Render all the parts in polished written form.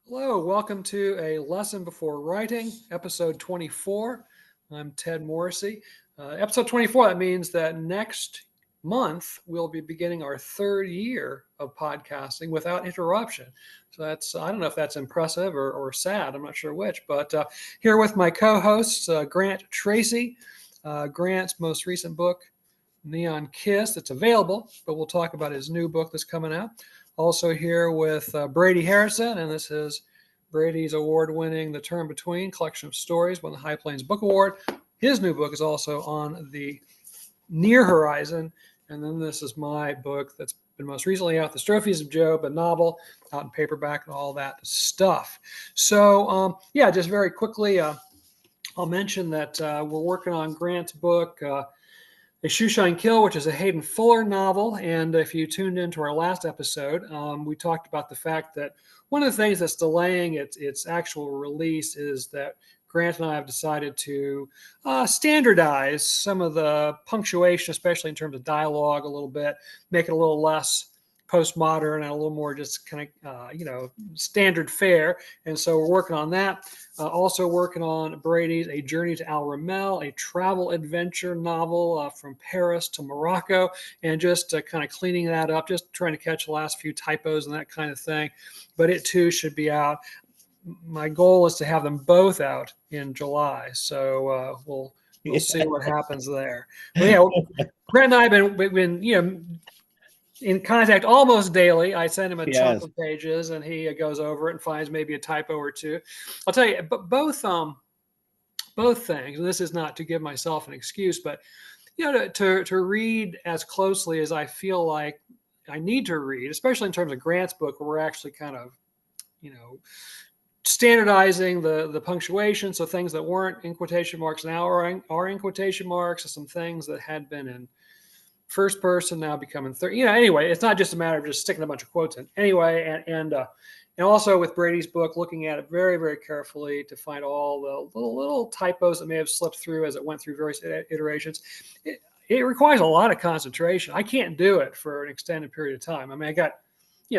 Hello, welcome to A Lesson Before Writing, episode 24. I'm Ted Morrissey. Episode 24, that means that next month we'll be beginning our third year of podcasting without interruption. So I don't know if that's impressive or sad, I'm not sure which, but here with my co hosts, Grant Tracey. Grant's most recent book, Neon Kiss, it's available, but we'll talk about his new book that's coming out. Also here with Brady Harrison, and this is Brady's award-winning The Term Between, collection of stories, won the High Plains Book Award. His new book is also on the near horizon. And then this is my book that's been most recently out, The Strophes of Job, a novel, out in paperback and all that stuff. So, just very quickly, I'll mention that we're working on Grant's book, A Shoeshine Kill, which is a Hayden Fuller novel. And if you tuned into our last episode, we talked about the fact that one of the things that's delaying its actual release is that Grant and I have decided to standardize some of the punctuation, especially in terms of dialogue, a little bit, make it a little less postmodern and a little more just kind of, standard fare. And so we're working on that. Also working on Brady's A Journey to Al Ramel, a travel adventure novel from Paris to Morocco, and just kind of cleaning that up, just trying to catch the last few typos and that kind of thing. But it too should be out. My goal is to have them both out in July. So we'll see what happens there. But yeah, Grant and I have been in contact almost daily. I send him a chunk Yes. of pages, and he goes over it and finds maybe a typo or two. I'll tell you, but both things. And this is not to give myself an excuse, but to read as closely as I feel like I need to read, especially in terms of Grant's book, where we're actually kind of standardizing the punctuation, so things that weren't in quotation marks now are in quotation marks, and some things that had been in first person now becoming third. Anyway, it's not just a matter of just sticking a bunch of quotes in. Anyway, and also with Brady's book, looking at it very, very carefully to find all the little typos that may have slipped through as it went through various iterations. It requires a lot of concentration. I can't do it for an extended period of time. I mean, I got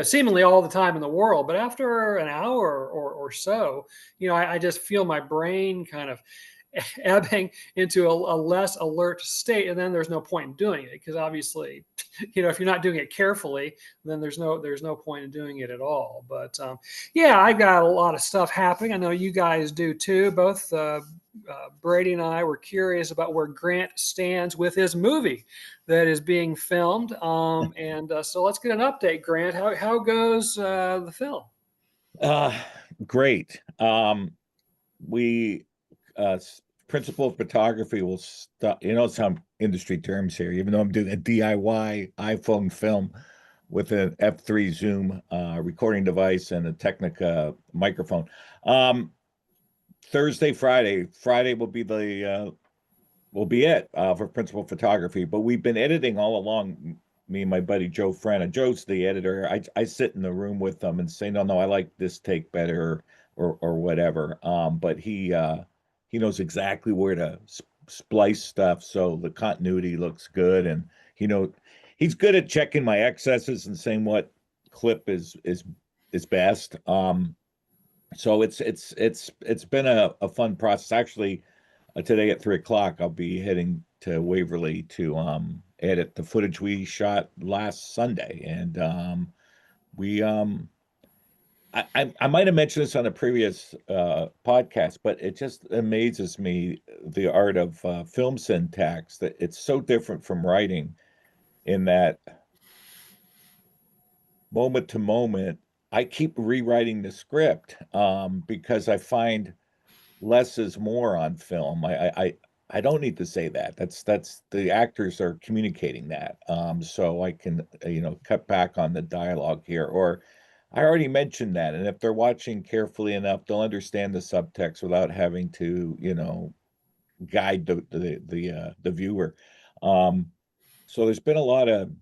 seemingly all the time in the world, but after an hour or so, I just feel my brain kind of ebbing into a less alert state, and then there's no point in doing it, because obviously if you're not doing it carefully, then there's no point in doing it at all. But I've got a lot of stuff happening. I know you guys do too. Both Brady and I were curious about where Grant stands with his movie that is being filmed, so let's get an update. Grant, how goes the film? Uh, Great. We Principal photography will stop. Some industry terms here. Even though I'm doing a DIY iPhone film with an F3 zoom recording device and a Technica microphone. Thursday, Friday will be it for principal photography. But we've been editing all along. Me and my buddy Joe Frena. Joe's the editor. I sit in the room with them and say, no, I like this take better, or whatever. But he knows exactly where to splice stuff so the continuity looks good, and he's good at checking my excesses and saying what clip is best. So it's been a fun process. Actually, today at 3 o'clock, I'll be heading to Waverly to edit the footage we shot last Sunday, and we I might have mentioned this on a previous podcast, but it just amazes me the art of film syntax, that it's so different from writing, in that moment to moment I keep rewriting the script because I find less is more on film. I don't need to say that. That's the actors are communicating that. So I can cut back on the dialogue here, or I already mentioned that, and if they're watching carefully enough, they'll understand the subtext without having to guide the viewer. Um, so there's been a lot of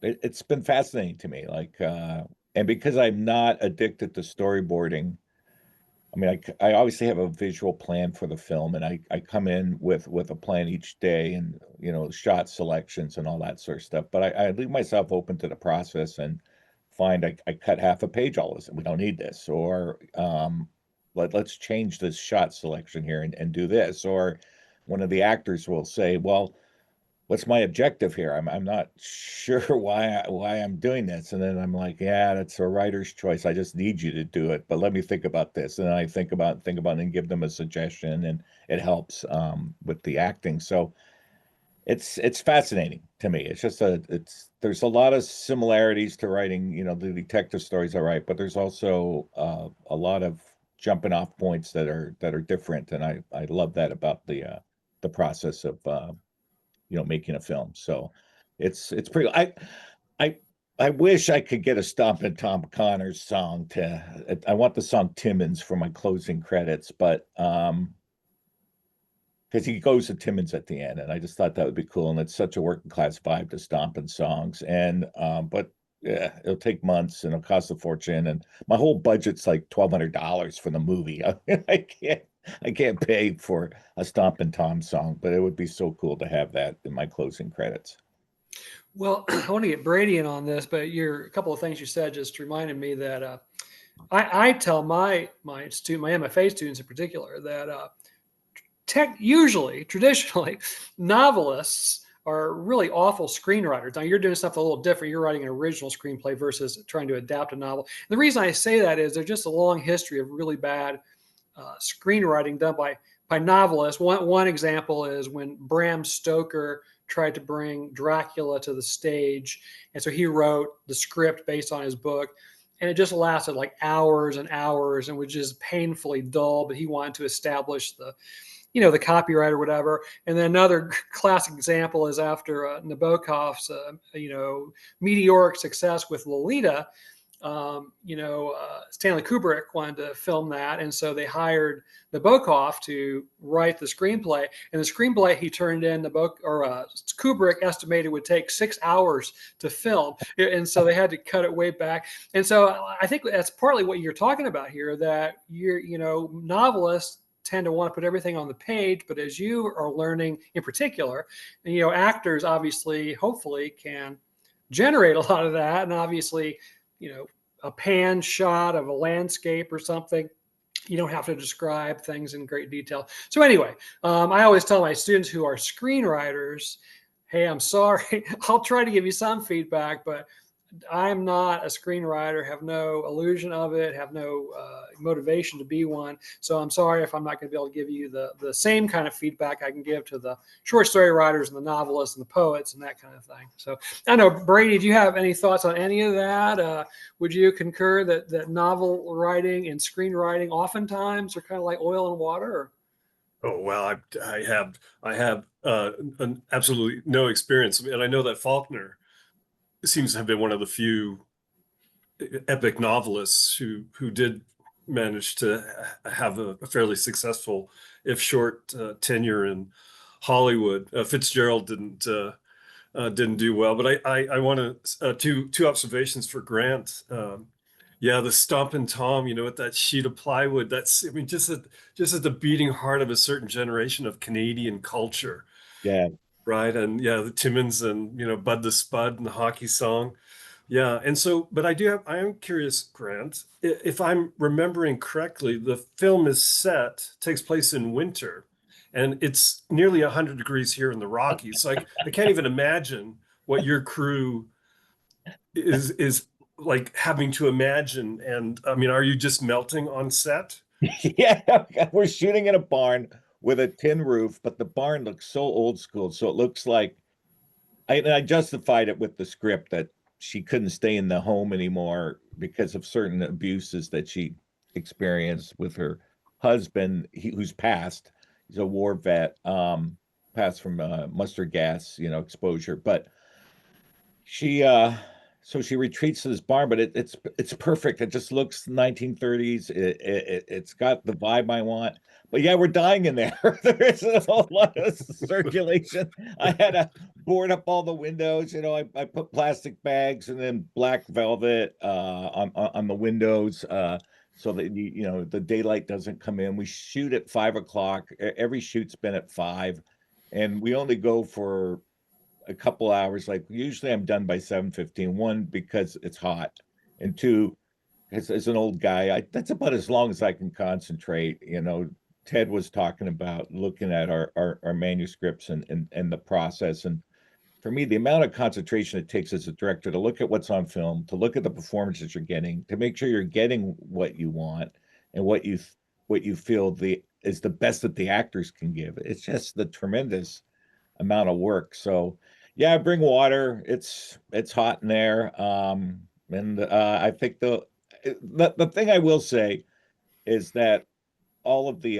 it's been fascinating to me, and because I'm not addicted to storyboarding. I mean, I obviously have a visual plan for the film, and I come in with a plan each day, and shot selections and all that sort of stuff. But I leave myself open to the process and find I cut half a page all of a sudden. We don't need this, or let's change this shot selection here and do this. Or one of the actors will say, well, what's my objective here? I'm not sure why I'm doing this. And then I'm like, yeah, that's a writer's choice. I just need you to do it, but let me think about this. And then I think about it and give them a suggestion, and it helps with the acting. So it's fascinating to me. It's just there's a lot of similarities to writing, the detective stories I write, but there's also a lot of jumping off points that are different, and I love that about the process of making a film. So it's pretty. I I wish I could get a Stompin' Tom Connors song to. I want the song Timmins for my closing credits, but because he goes to Timmins at the end, and I just thought that would be cool. And it's such a working class vibe to Stompin' songs, and but yeah, it'll take months and it'll cost a fortune. And my whole budget's like $1,200 for the movie. I can't pay for a Stompin' Tom song, but it would be so cool to have that in my closing credits. Well, I want to get Brady in on this, but a couple of things you said just reminded me that I tell my MFA students in particular that traditionally, novelists are really awful screenwriters. Now you're doing something a little different. You're writing an original screenplay versus trying to adapt a novel. And the reason I say that is there's just a long history of really bad screenwriting done by novelists. One example is when Bram Stoker tried to bring Dracula to the stage, and so he wrote the script based on his book, and it just lasted like hours and hours and was just painfully dull. But he wanted to establish the copyright or whatever. And then another classic example is after Nabokov's meteoric success with Lolita. Stanley Kubrick wanted to film that, and so they hired Nabokov to write the screenplay. And the screenplay he turned in, Kubrick estimated would take 6 hours to film, and so they had to cut it way back. And so I think that's partly what you're talking about here. That novelists tend to want to put everything on the page, but as you are learning in particular, actors obviously, hopefully, can generate a lot of that, and obviously a pan shot of a landscape or something, you don't have to describe things in great detail. So anyway, I always tell my students who are screenwriters, hey, I'm sorry, I'll try to give you some feedback, but I'm not a screenwriter, have no illusion of it, have no motivation to be one. So I'm sorry if I'm not going to be able to give you the same kind of feedback I can give to the short story writers and the novelists and the poets and that kind of thing. So I know, Brady, do you have any thoughts on any of that? Would you concur that novel writing and screenwriting oftentimes are kind of like oil and water? Or? Oh well, I have absolutely no experience, and I know that Faulkner seems to have been one of the few epic novelists who did manage to have a fairly successful, if short, tenure in Hollywood. Fitzgerald didn't do well, but I want to two observations for Grant. Yeah, the Stompin' Tom, with that sheet of plywood. I mean, just at the beating heart of a certain generation of Canadian culture, Yeah. right? And yeah, the Timmins and Bud the Spud and the hockey song. Yeah, and so, but I am curious, Grant, if I'm remembering correctly, the film takes place in winter, and it's nearly 100 degrees here in the Rockies. So I can't even imagine what your crew is like having to imagine. And I mean, are you just melting on set? Yeah, we're shooting in a barn with a tin roof, but the barn looks so old school. So it looks like I justified it with the script that she couldn't stay in the home anymore because of certain abuses that she experienced with her husband, who's passed. He's a war vet, passed from mustard gas, exposure. But she so she retreats to this barn, but it's perfect. It just looks 1930s. It's got the vibe I want. But yeah, we're dying in there. There isn't a whole lot of circulation. I had to board up all the windows. I put plastic bags and then black velvet on the windows so that the daylight doesn't come in. We shoot at 5 o'clock. Every shoot's been at 5, and we only go for a couple hours. Like usually I'm done by 7:15. One, because it's hot, And two, as an old guy, that's about as long as I can concentrate. Ted was talking about looking at our manuscripts and the process. And for me, the amount of concentration it takes as a director to look at what's on film, to look at the performances you're getting, to make sure you're getting what you want and what you feel is the best that the actors can give. It's just the tremendous amount of work. So yeah, I bring water. It's hot in there. And I think the thing I will say is that all of the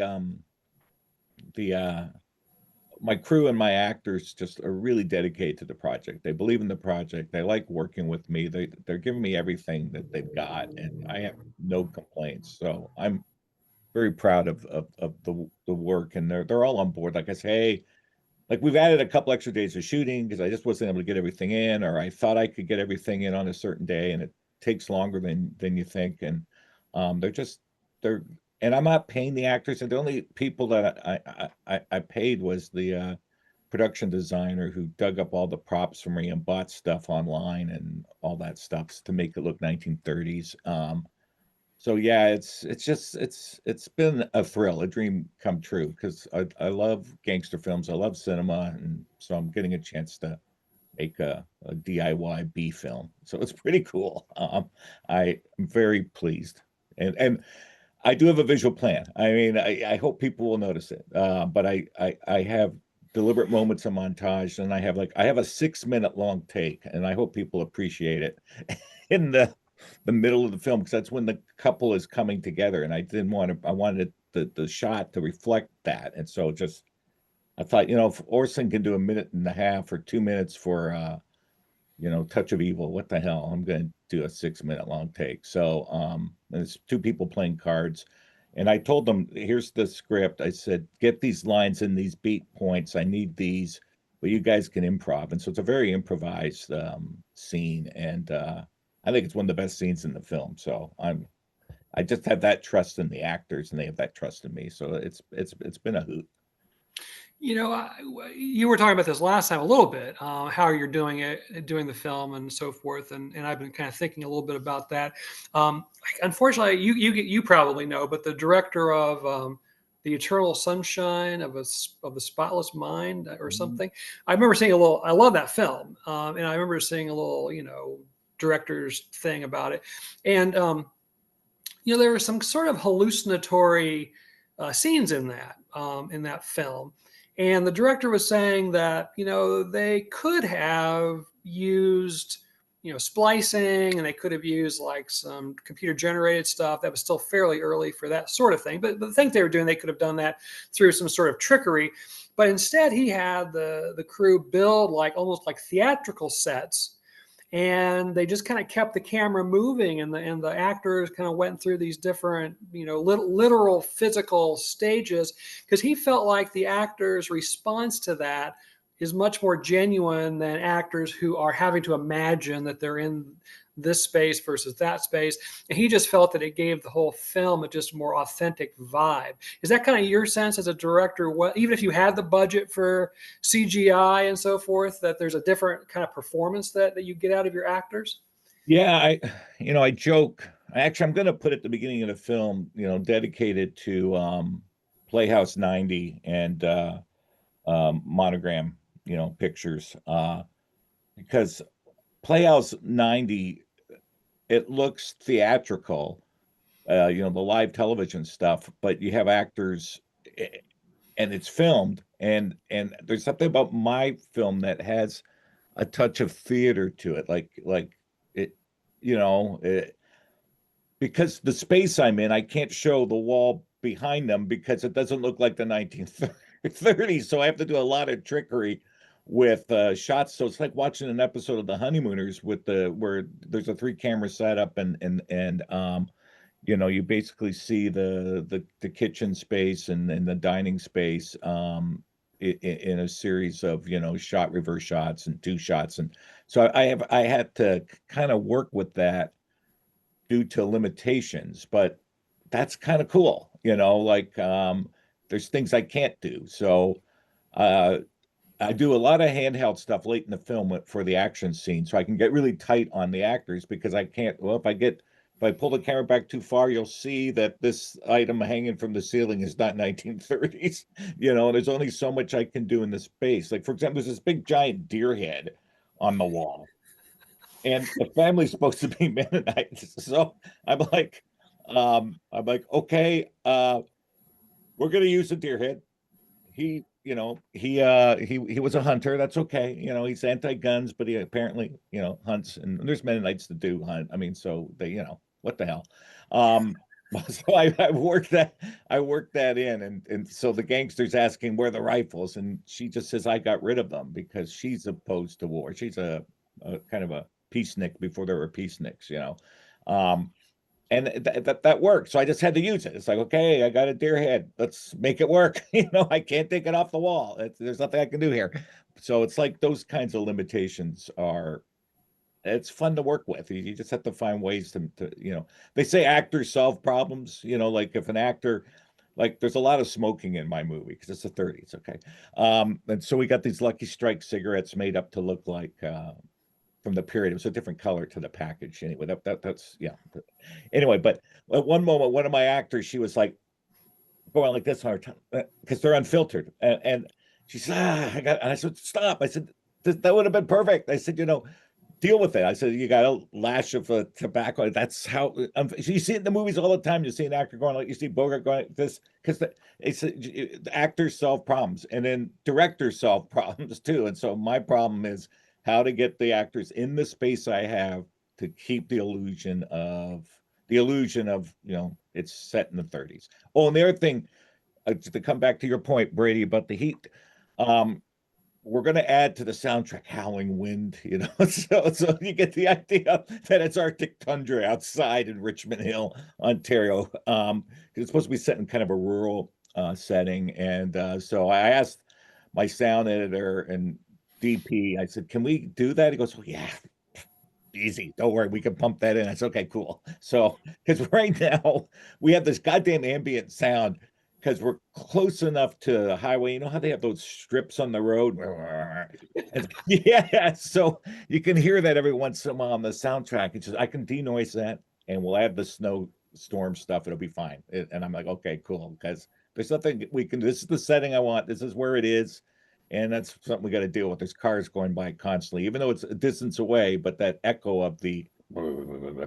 my crew and my actors just are really dedicated to the project. They believe in the project. They like working with me. They're giving me everything that they've got, and I have no complaints. So I'm very proud of the work, and they're all on board. Like I say, hey, like we've added a couple extra days of shooting because I just wasn't able to get everything in, or I thought I could get everything in on a certain day, and it takes longer than you think. And they're and I'm not paying the actors, and the only people that I paid was the production designer who dug up all the props for me and bought stuff online and all that stuff to make it look 1930s. So yeah, it's been a thrill, a dream come true because I love gangster films, I love cinema, and so I'm getting a chance to make a DIY B film. So it's pretty cool. I am very pleased, and I do have a visual plan. I mean, I hope people will notice it. But I have deliberate moments of montage, and I have a 6 minute long take, and I hope people appreciate it in the middle of the film because that's when the couple is coming together, and I wanted the shot to reflect that, and so just I thought, if Orson can do a minute and a half or 2 minutes for Touch of Evil, what the hell? I'm going to do a 6 minute long take. So, and it's two people playing cards. And I told them, here's the script. I said, get these lines in these beat points. I need these, but you guys can improv. And so it's a very improvised scene. And I think it's one of the best scenes in the film. So I just have that trust in the actors and they have that trust in me. So it's been a hoot. You were talking about this last time a little bit, how you're doing the film and so forth, and I've been kind of thinking a little bit about that. Unfortunately, you probably know, but the director of the Eternal Sunshine of the Spotless Mind or something, I remember seeing a little. I love that film, and I remember seeing a little, director's thing about it, and there were some sort of hallucinatory scenes in that film. And the director was saying that, they could have used, splicing, and they could have used like some computer generated stuff that was still fairly early for that sort of thing. But the thing they were doing, they could have done that through some sort of trickery. But instead, he had the crew build almost like theatrical sets, and they just kind of kept the camera moving, and the actors kind of went through these different literal physical stages, because he felt like the actors' response to that is much more genuine than actors who are having to imagine that they're in this space versus that space. And he just felt that it gave the whole film a just more authentic vibe. Is that kind of your sense as a director? Even if you had the budget for CGI and so forth, that there's a different kind of performance that you get out of your actors? Yeah, I joke. Actually, I'm going to put at the beginning of the film, dedicated to Playhouse 90 and Monogram, pictures, because Playhouse 90, it looks theatrical, the live television stuff, but you have actors, and it's filmed, and there's something about my film that has a touch of theater to it, like it, because the space I'm in, I can't show the wall behind them because it doesn't look like the 1930s. So I have to do a lot of trickery with shots. So it's like watching an episode of The Honeymooners where there's a 3 camera setup, and you basically see the kitchen space and the dining space in a series of shot reverse shots and 2 shots, and so I had to kind of work with that due to limitations, but that's kind of cool, like there's things I can't do. So uh I do a lot of handheld stuff late in the film for the action scene, so I can get really tight on the actors because I can't. Well, if I pull the camera back too far, you'll see that this item hanging from the ceiling is not 1930s. There's only so much I can do in the space. Like for example, there's this big giant deer head on the wall, and the family's supposed to be Mennonites. So okay, we're gonna use a deer head. He was a hunter. That's okay. He's anti-guns, but he apparently, hunts, and there's Mennonites that do hunt. I mean, so they, what the hell? Um, so I worked that in, and so the gangster's asking where are the rifles, and she just says I got rid of them because she's opposed to war. She's a kind of a peacenik before there were peaceniks. Um, and that worked. So I just had to use it. It's like, okay, I got a deer head. Let's make it work. I can't take it off the wall. There's nothing I can do here. So it's like those kinds of limitations it's fun to work with. You just have to find ways to they say actors solve problems, like if an actor, like there's a lot of smoking in my movie because it's the 30s. Okay. And so we got these Lucky Strike cigarettes made up to look like, from the period. It was a different color to the package. Anyway, that's yeah. Anyway, but at one moment, one of my actors, she was like going like this on her tongue because they're unfiltered, and she said, and I said, stop. I said, that would have been perfect. I said, deal with it. I said, you got a lash of tobacco. That's how you see it in the movies all the time. You see an actor going like, you see Bogart going like this because the actors solve problems, and then directors solve problems too. And so my problem is how to get the actors in the space I have to keep the illusion of it's set in the 30s. Oh, and the other thing, to come back to your point, Brady, about the heat, we're going to add to the soundtrack howling wind, so you get the idea that it's Arctic tundra outside in Richmond Hill, Ontario, because it's supposed to be set in kind of a rural setting. And so I asked my sound editor and DP, I said, can we do that? He goes, oh yeah, easy, don't worry, we can pump that in. I said, okay, cool. So because right now we have this goddamn ambient sound because we're close enough to the highway. You know how they have those strips on the road? Yeah, so you can hear that every once in a while on the soundtrack. It's just I can denoise that and we'll add the snowstorm stuff. It'll be fine. And I'm like, okay, cool, because there's nothing we can do. This is the setting I want. This is where it is. And that's something we got to deal with. There's cars going by constantly, even though it's a distance away, but that echo of the so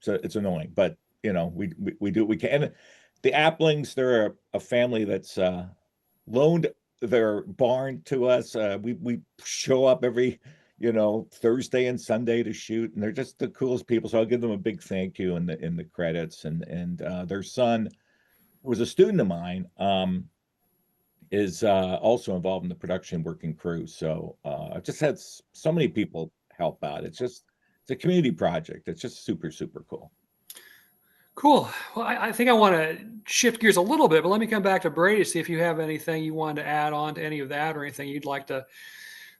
it's annoying. But we do what we can. And the Applings, they're a family that's loaned their barn to us. We show up every Thursday and Sunday to shoot, and they're just the coolest people. So I'll give them a big thank you in the credits. And their son, who was a student of mine, is also involved in the production working crew. So I've just had so many people help out. It's a community project. It's just super, super cool. Cool. Well, I think I want to shift gears a little bit, but let me come back to Brady to see if you have anything you wanted to add on to any of that or anything you'd like to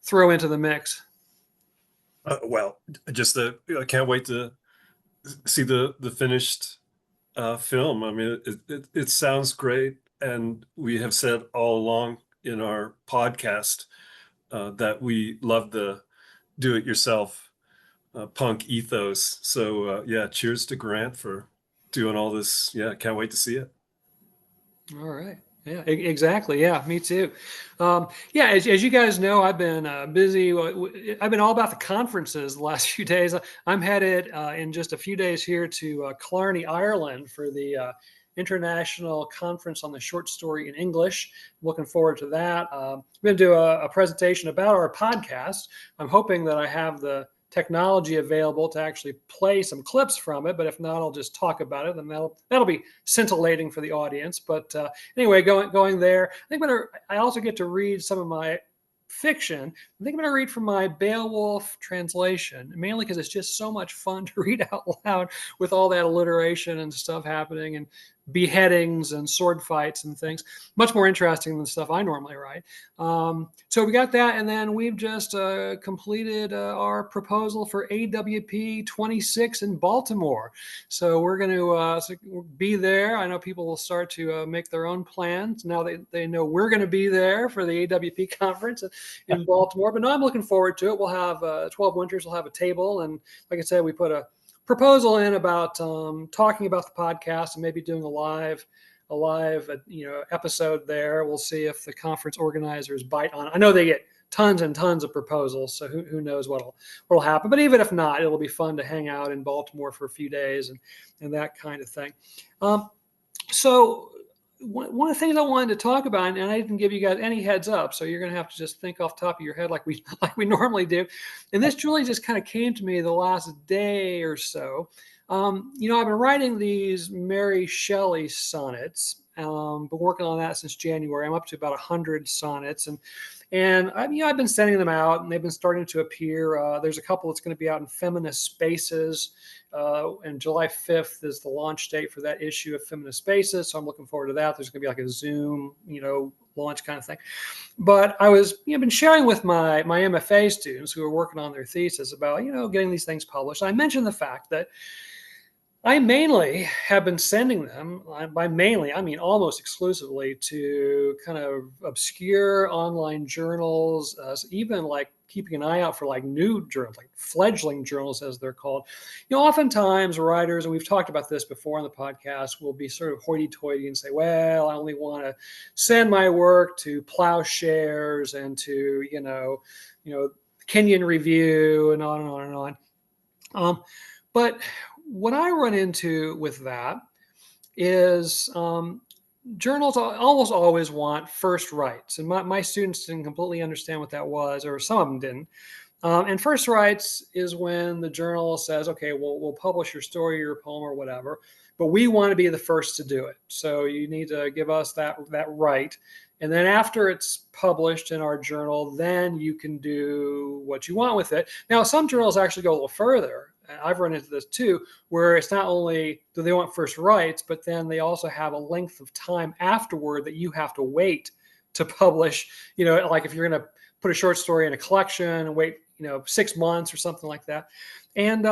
throw into the mix. Well, just I can't wait to see the finished film. I mean, it sounds great. And we have said all along in our podcast that we love the do-it-yourself punk ethos. So yeah, cheers to Grant for doing all this. Yeah, can't wait to see it. All right. Yeah, exactly. Yeah, me too. Yeah, as you guys know, I've been busy. I've been all about the conferences the last few days. I'm headed in just a few days here to Killarney, Ireland for the International Conference on the Short Story in English. Looking forward to that. I'm going to do a presentation about our podcast. I'm hoping that I have the technology available to actually play some clips from it, but if not, I'll just talk about it, and that'll be scintillating for the audience. But anyway, going there, I also get to read some of my fiction. I think I'm going to read from my Beowulf translation, mainly because it's just so much fun to read out loud with all that alliteration and stuff happening. And beheadings and sword fights and things. Much more interesting than the stuff I normally write. So we got that, and then we've just completed our proposal for AWP 26 in Baltimore. So we're going to be there. I know people will start to make their own plans now that they know we're going to be there for the AWP conference in Baltimore. But no, I'm looking forward to it. We'll have 12 Winters. We'll have a table, and like I said, we put a proposal in about talking about the podcast and maybe doing a live episode there. We'll see if the conference organizers bite on it. I know they get tons and tons of proposals, so who knows what'll happen. But even if not, it'll be fun to hang out in Baltimore for a few days and that kind of thing. So one of the things I wanted to talk about, and I didn't give you guys any heads up, so you're going to have to just think off the top of your head like we normally do. And this truly just kind of came to me the last day or so. I've been writing these Mary Shelley sonnets. Been working on that since January. I'm up to about 100 sonnets, and I've been sending them out, and they've been starting to appear. There's a couple that's going to be out in Feminist Spaces, and July 5th is the launch date for that issue of Feminist Spaces. So I'm looking forward to that. There's going to be like a Zoom, launch kind of thing. But I was, been sharing with my MFA students who are working on their thesis about, getting these things published. I mentioned the fact that I mainly have been sending them, by mainly, I mean almost exclusively, to kind of obscure online journals, even like keeping an eye out for like new journals, like fledgling journals as they're called. Oftentimes writers, and we've talked about this before on the podcast, will be sort of hoity-toity and say, well, I only want to send my work to Plowshares and to, Kenyon Review and on and on and on. But what I run into with that is journals almost always want first rights. And my students didn't completely understand what that was, or some of them didn't. And first rights is when the journal says, okay, we'll publish your story, your poem, or whatever, but we want to be the first to do it. So you need to give us that right. And then after it's published in our journal, then you can do what you want with it. Now, some journals actually go a little further. I've run into this too, where it's not only do they want first rights, but then they also have a length of time afterward that you have to wait to publish. Like if you're going to put a short story in a collection and wait, 6 months or something like that. And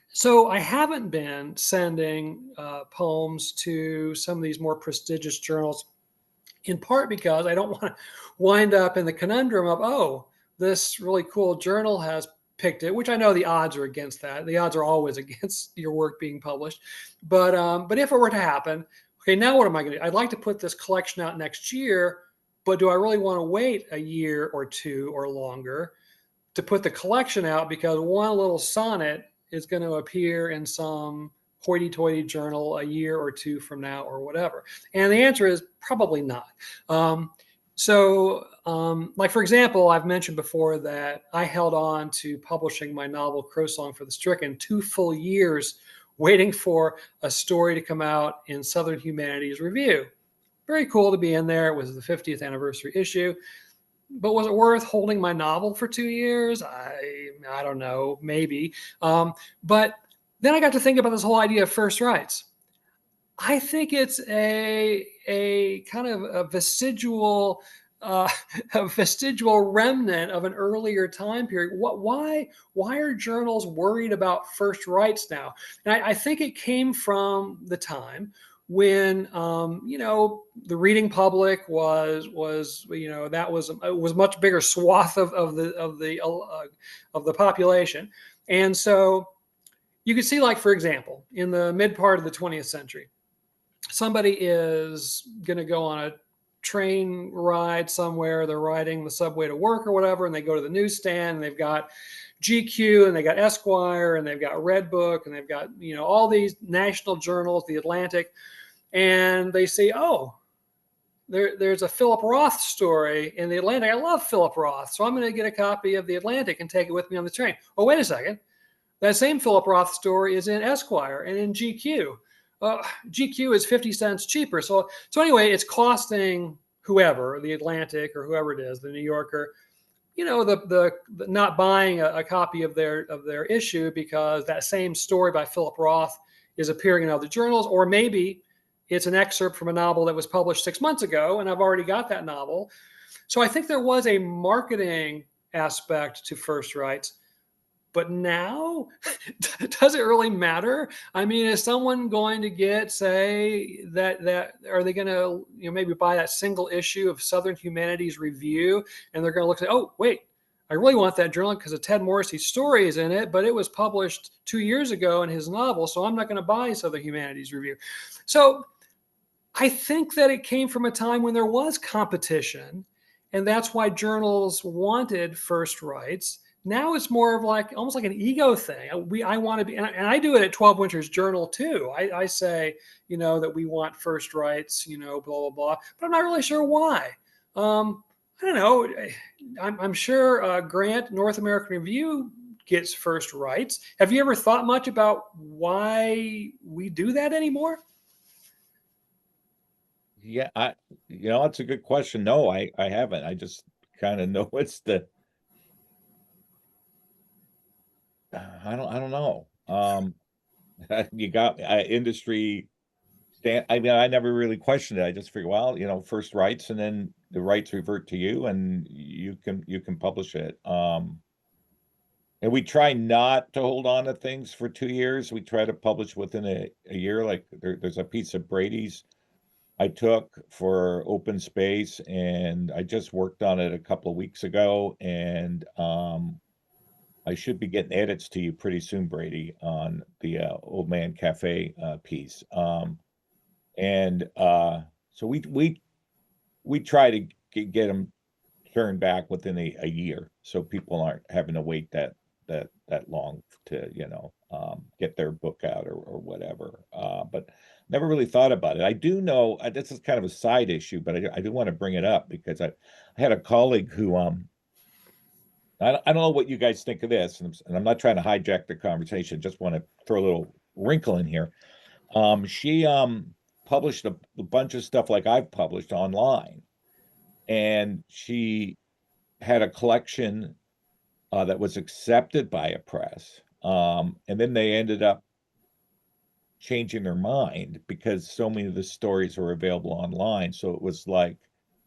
so I haven't been sending poems to some of these more prestigious journals, in part because I don't want to wind up in the conundrum of, oh, this really cool journal has picked it, which I know the odds are against that. The odds are always against your work being published. But if it were to happen, okay, now what am I going to do? I'd like to put this collection out next year, but do I really want to wait a year or two or longer to put the collection out because one little sonnet is going to appear in some hoity-toity journal a year or two from now or whatever? And the answer is probably not. Like, for example, I've mentioned before that I held on to publishing my novel Crow Song for the Stricken 2 full years, waiting for a story to come out in Southern Humanities Review. Very cool to be in there. It was the 50th anniversary issue. But was it worth holding my novel for 2 years? I don't know, maybe. But then I got to think about this whole idea of first rights. I think it's a kind of a vestigial remnant of an earlier time period. Why are journals worried about first rights now? And I think it came from the time when the reading public was that was a much bigger swath of the population, and so you could see, like, for example, in the mid part of the 20th century, somebody is going to go on a train ride somewhere. They're riding the subway to work or whatever, and they go to the newsstand, and they've got GQ, and they got Esquire, and they've got Red Book, and they've got all these national journals, the Atlantic, and they see, oh, there's a Philip Roth story in the Atlantic. I love Philip Roth, so I'm going to get a copy of the Atlantic and take it with me on the train. Oh, wait a second. That same Philip Roth story is in Esquire and in GQ. GQ is 50 cents cheaper. So anyway, it's costing whoever, the Atlantic or whoever it is, the New Yorker, the not buying a copy of their issue because that same story by Philip Roth is appearing in other journals, or maybe it's an excerpt from a novel that was published 6 months ago, and I've already got that novel. So I think there was a marketing aspect to first rights. But now, does it really matter? I mean, is someone going to get, say, that are they going to, maybe buy that single issue of Southern Humanities Review, and they're going to look at, oh, wait, I really want that journal because of Ted Morrissey's story is in it, but it was published 2 years ago in his novel, so I'm not going to buy Southern Humanities Review. So I think that it came from a time when there was competition, and that's why journals wanted first rights. Now it's more of like almost like an ego thing. I want to be, and I do it at 12 Winters Journal too. I say, that we want first rights, blah, blah, blah, but I'm not really sure why. I don't know. I'm sure Grant North American Review gets first rights. Have you ever thought much about why we do that anymore? Yeah, that's a good question. No, I haven't. I just kind of know it's I don't know. You got industry stand. I mean, I never really questioned it. I just figured, well, first rights, and then the rights revert to you, and you can publish it. And we try not to hold on to things for 2 years. We try to publish within a year. Like there's a piece of Brady's I took for open space, and I just worked on it a couple of weeks ago, and I should be getting edits to you pretty soon, Brady, on the Old Man Cafe piece. And so we try to get them turned back within a year, so people aren't having to wait that long to get their book out or whatever. But never really thought about it. I do know this is kind of a side issue, but I do want to bring it up because I had a colleague who I don't know what you guys think of this, and I'm not trying to hijack the conversation. Just want to throw a little wrinkle in here. She published a bunch of stuff like I've published online, and she had a collection that was accepted by a press, and then they ended up changing their mind because so many of the stories are available online. So it was like,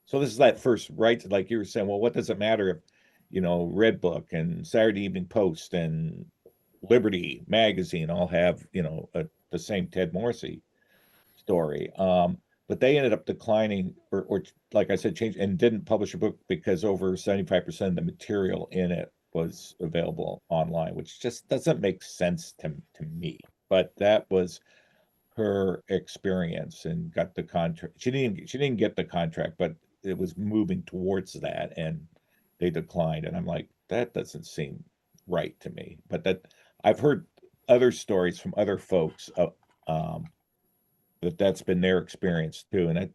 so this is that first right, like you were saying, well, what does it matter if Red Book and Saturday Evening Post and Liberty Magazine all have the same Ted Morrissey story. But they ended up declining, or like I said, changed and didn't publish a book because over 75% of the material in it was available online, which just doesn't make sense to me. But that was her experience, and got the contract. She didn't get the contract, but it was moving towards that, and they declined. And I'm like, that doesn't seem right to me. But that I've heard other stories from other folks that's been their experience too, and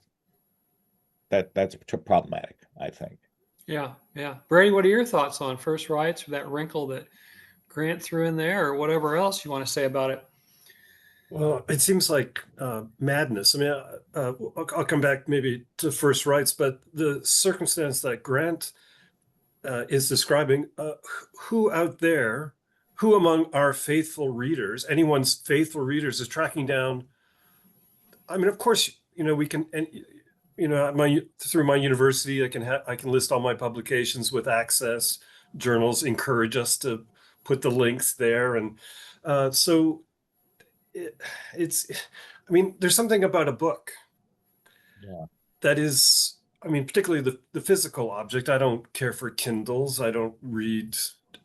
that's problematic, I think. Yeah. Brady, what are your thoughts on first rights, or that wrinkle that Grant threw in there, or whatever else you want to say about it? Well, it seems like madness. I mean, I'll come back maybe to first rights, but the circumstance that Grant is describing, who out there, who among our faithful readers, anyone's faithful readers, is tracking down? I mean, of course, we can, and through my university, I can list all my publications with access. Journals encourage us to put the links there, and so. I mean, there's something about a book that is, I mean, particularly the physical object. I don't care for Kindles. I don't read,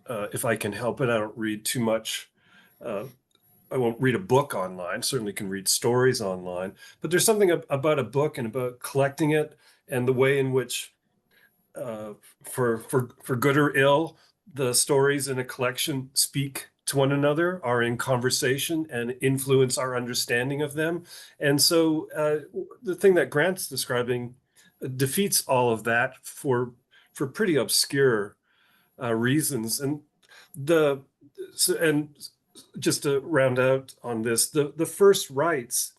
if I can help it, I don't read too much. I won't read a book online. Certainly can read stories online, but there's something about a book and about collecting it, and the way in which, for good or ill, the stories in a collection speak to one another, are in conversation, and influence our understanding of them. And so the thing that Grant's describing defeats all of that for pretty obscure reasons. And just to round out on this, the first rights,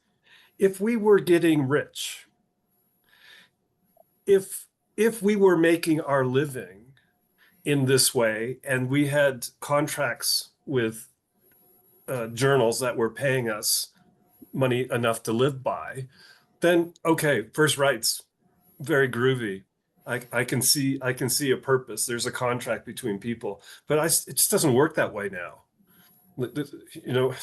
if we were getting rich, if we were making our living in this way, and we had contracts with journals that were paying us money enough to live by, then okay, first rights, very groovy. I can see a purpose. There's a contract between people, but it just doesn't work that way now. You know,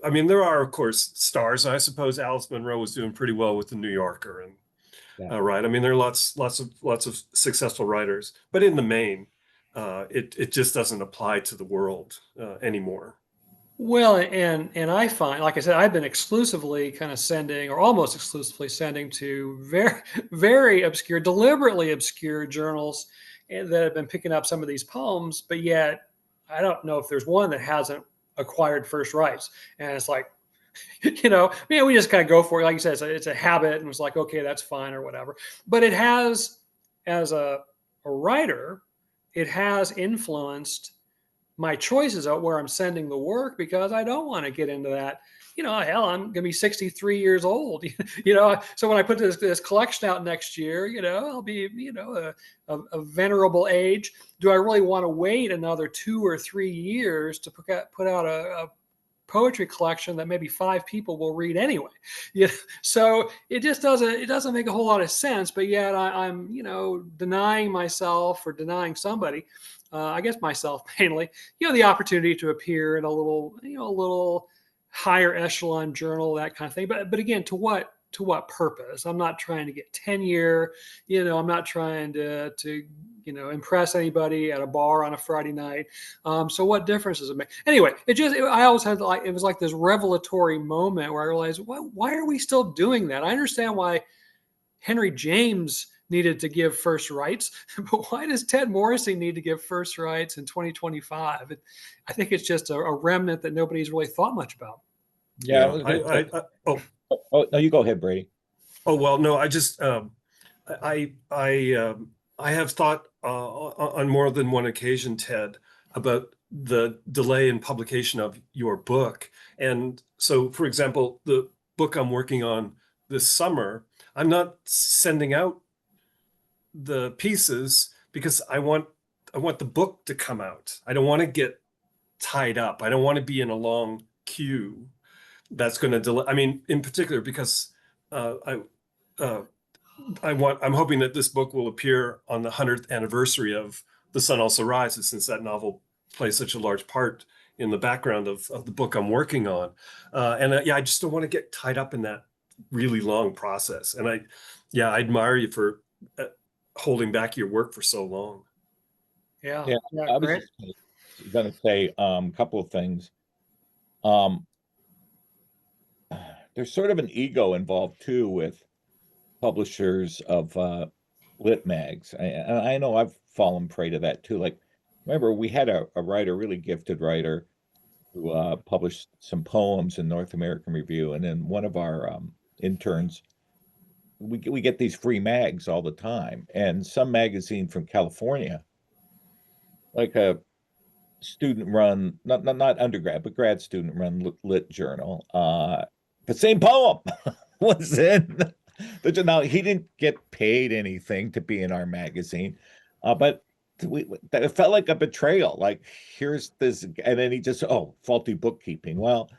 I mean, there are of course stars. I suppose Alice Munro was doing pretty well with the New Yorker, and right. I mean, there are lots of successful writers, but in the main, it just doesn't apply to the world anymore. Well, and I find, like I said, I've been exclusively kind of sending, or almost exclusively sending to very, very obscure, deliberately obscure journals that have been picking up some of these poems, but yet I don't know if there's one that hasn't acquired first rights. And it's like, we just kind of go for it. Like you said, it's a habit, and it's like, okay, that's fine or whatever. But it has, as a writer, it has influenced my choices of where I'm sending the work, because I don't want to get into that. Hell, I'm going to be 63 years old. So when I put this collection out next year, I'll be, a venerable age. Do I really want to wait another 2 or 3 years to put out a poetry collection that maybe 5 people will read anyway? So it just doesn't make a whole lot of sense. But yet I'm denying myself, or denying somebody, I guess myself mainly, the opportunity to appear in a little higher echelon journal, that kind of thing. But again, to what purpose? I'm not trying to get tenure. I'm not trying to impress anybody at a bar on a Friday night. So what difference does it make? Anyway, I always had it was like this revelatory moment where I realized, why are we still doing that? I understand why Henry James needed to give first rights, but why does Ted Morrissey need to give first rights in 2025? I think it's just a remnant that nobody's really thought much about. Yeah. Oh, no, you go ahead, Brady. Oh, well, no, I just, I have thought on more than one occasion, Ted, about the delay in publication of your book. And so, for example, the book I'm working on this summer, I'm not sending out the pieces because I want the book to come out. I don't want to get tied up. I don't want to be in a long queue that's going to delay. I mean, in particular, because I'm hoping that this book will appear on the 100th anniversary of The Sun Also Rises, since that novel plays such a large part in the background of the book I'm working on. I just don't want to get tied up in that really long process. And I admire you for holding back your work for so long. Yeah. I was just going to say a couple of things. There's sort of an ego involved too with publishers of lit mags. I know I've fallen prey to that too. Like, remember, we had a writer, really gifted writer, who published some poems in North American Review, and then one of our interns, we get these free mags all the time, and some magazine from California, like a student run, not undergrad, but grad student run lit journal, the same poem was in the journal. He didn't get paid anything to be in our magazine, but it felt like a betrayal. Like, here's this, and then he just, faulty bookkeeping. Well,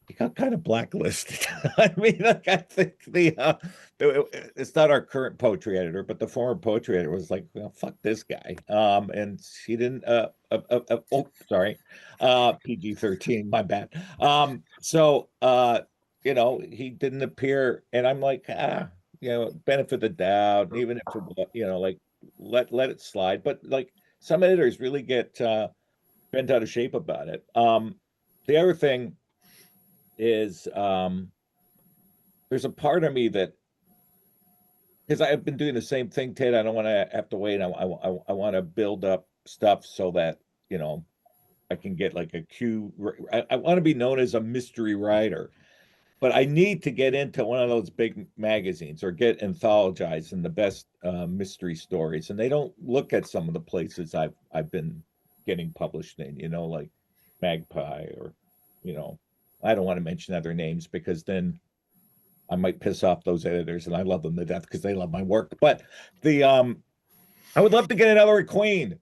he got kind of blacklisted. I mean, like, I think it's not our current poetry editor, but the former poetry editor was like, well, fuck this guy. And she didn't, PG-13, my bad. He didn't appear, and I'm like, benefit of the doubt, even if like, let it slide. But like, some editors really get bent out of shape about it. The other thing is, there's a part of me that, because I've been doing the same thing, Ted, I don't want to have to wait. I want to build up stuff so that I can get like a queue. I want to be known as a mystery writer, but I need to get into one of those big magazines or get anthologized in the best mystery stories. And they don't look at some of the places I've been getting published in, like Magpie, or, I don't want to mention other names because then I might piss off those editors, and I love them to death because they love my work. But I would love to get an Ellery Queen.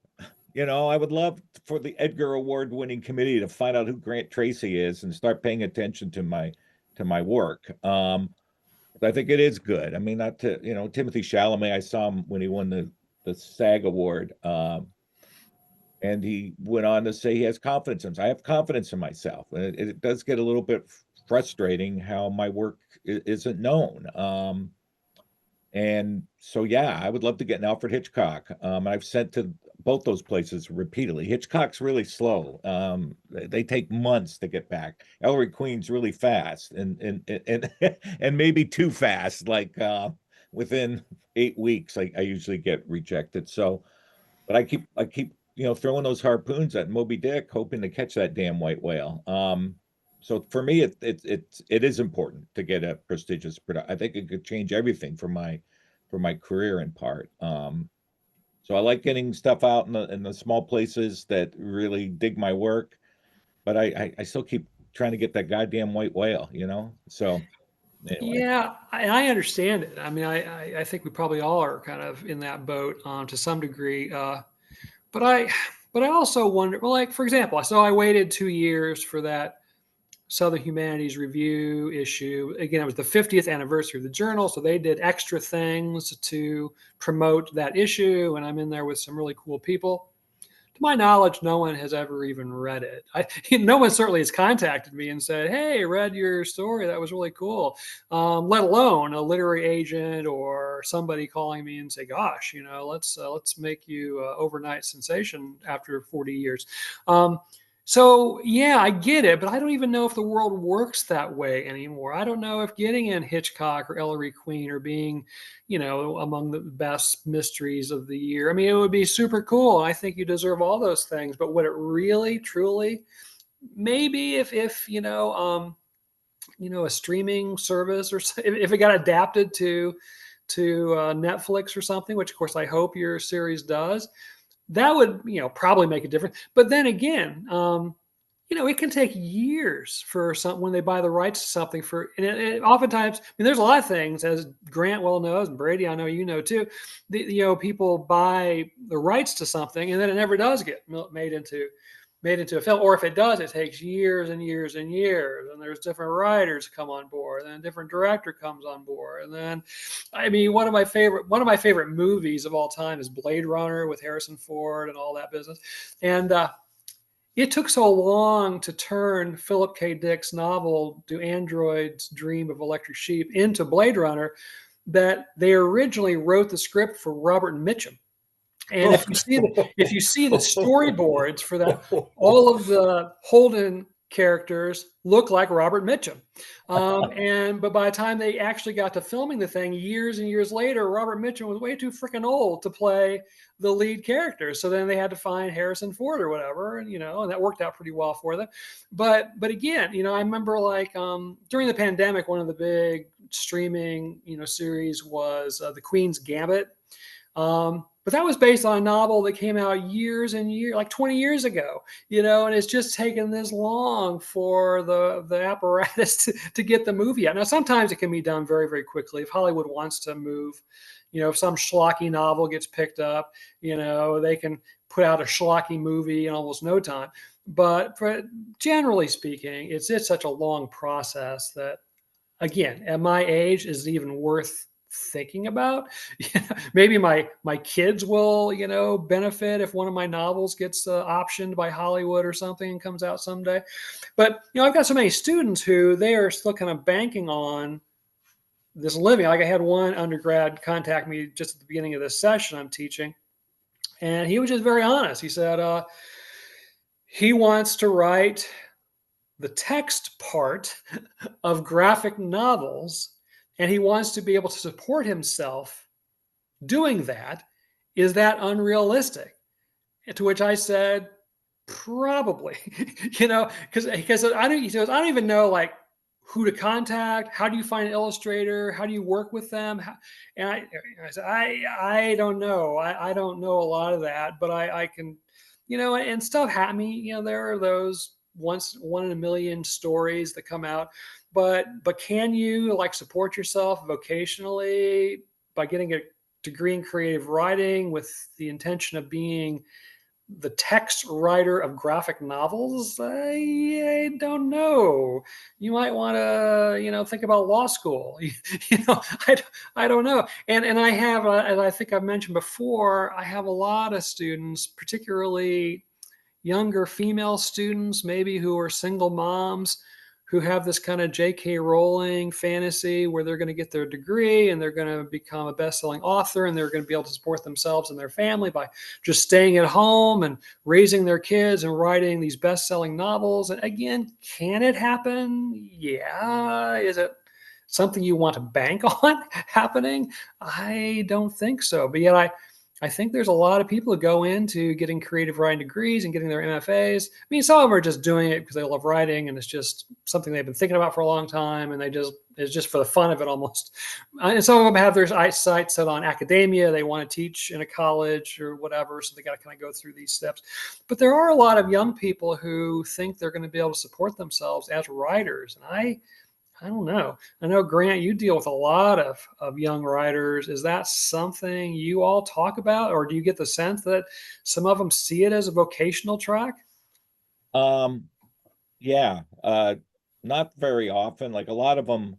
I would love for the Edgar Award winning committee to find out who Grant Tracey is and start paying attention to my to my work. I think it is good. I mean, not to, Timothy Chalamet, I saw him when he won the SAG award. And he went on to say he has confidence in himself. I have confidence in myself. And it does get a little bit frustrating how my work isn't known. And so, yeah, I would love to get an Alfred Hitchcock. I've sent to both those places repeatedly. Hitchcock's really slow. They take months to get back. Ellery Queen's really fast, and and maybe too fast. Like within 8 weeks, I usually get rejected. So, but I keep throwing those harpoons at Moby Dick, hoping to catch that damn white whale. So for me, it is important to get a prestigious product. I think it could change everything for my career in part. So I like getting stuff out in the small places that really dig my work, but I still keep trying to get that goddamn white whale, So anyway. Yeah, I understand it. I mean, I think we probably all are kind of in that boat to some degree. But I also wonder, well, like for example, so I waited 2 years for that Southern Humanities Review issue. Again, it was the 50th anniversary of the journal, so they did extra things to promote that issue, and I'm in there with some really cool people. To my knowledge, no one has ever even read it. No one certainly has contacted me and said, "Hey, read your story. That was really cool." Let alone a literary agent or somebody calling me and say, "Gosh, let's make you overnight sensation after 40 years." So yeah, I get it, but I don't even know if the world works that way anymore. I don't know if getting in Hitchcock or Ellery Queen or being, among the best mysteries of the year. I mean, it would be super cool. I think you deserve all those things, but would it really, truly? Maybe if a streaming service or if it got adapted to Netflix or something, which of course I hope your series does, that would probably make a difference. But then again, it can take years for something when they buy the rights to something and oftentimes, I mean, there's a lot of things, as Grant well knows, and Brady, I know you know too, people buy the rights to something and then it never does get made into a film, or if it does, it takes years and years and years, and there's different writers come on board, and then a different director comes on board, and then, I mean, one of my favorite movies of all time is Blade Runner with Harrison Ford and all that business, and it took so long to turn Philip K. Dick's novel "Do Androids Dream of Electric Sheep" into Blade Runner that they originally wrote the script for Robert Mitchum. And if you see the storyboards for that, all of the Holden characters look like Robert Mitchum. But by the time they actually got to filming the thing years and years later, Robert Mitchum was way too freaking old to play the lead character. So then they had to find Harrison Ford or whatever, and that worked out pretty well for them. But again, I remember like during the pandemic, one of the big streaming series was The Queen's Gambit. But that was based on a novel that came out years and years, like 20 years ago, and it's just taken this long for the apparatus to get the movie out. Now, sometimes it can be done very, very quickly. If Hollywood wants to move, if some schlocky novel gets picked up, they can put out a schlocky movie in almost no time. But generally speaking, it's such a long process that, again, at my age, is it even worth thinking about? Maybe my kids will benefit if one of my novels gets optioned by Hollywood or something and comes out someday. But I've got so many students who they are still kind of banking on this living. Like I had one undergrad contact me just at the beginning of this session I'm teaching, and he was just very honest. He said he wants to write the text part of graphic novels, and he wants to be able to support himself doing that. Is that unrealistic? To which I said, probably, because I don't even know like who to contact. How do you find an illustrator? How do you work with them? And I said, I don't know. I don't know a lot of that, but I can, and stuff happened. There are those one in a million stories that come out, but can you like support yourself vocationally by getting a degree in creative writing with the intention of being the text writer of graphic novels, I don't know. You might want to, think about law school. I don't know. And I have, as I think I've mentioned before, I have a lot of students, particularly younger female students, maybe who are single moms, who have this kind of J.K. Rowling fantasy where they're going to get their degree and they're going to become a best-selling author and they're going to be able to support themselves and their family by just staying at home and raising their kids and writing these best-selling novels. And again, can it happen? Yeah. Is it something you want to bank on happening? I don't think so. But yet I think there's a lot of people who go into getting creative writing degrees and getting their MFAs. I mean, some of them are just doing it because they love writing and it's just something they've been thinking about for a long time, and it's just for the fun of it almost. And some of them have their sights set on academia. They want to teach in a college or whatever, so they got to kind of go through these steps. But there are a lot of young people who think they're going to be able to support themselves as writers, and I don't know. I know, Grant, you deal with a lot of young writers. Is that something you all talk about, or do you get the sense that some of them see it as a vocational track? Yeah, not very often. Like a lot of them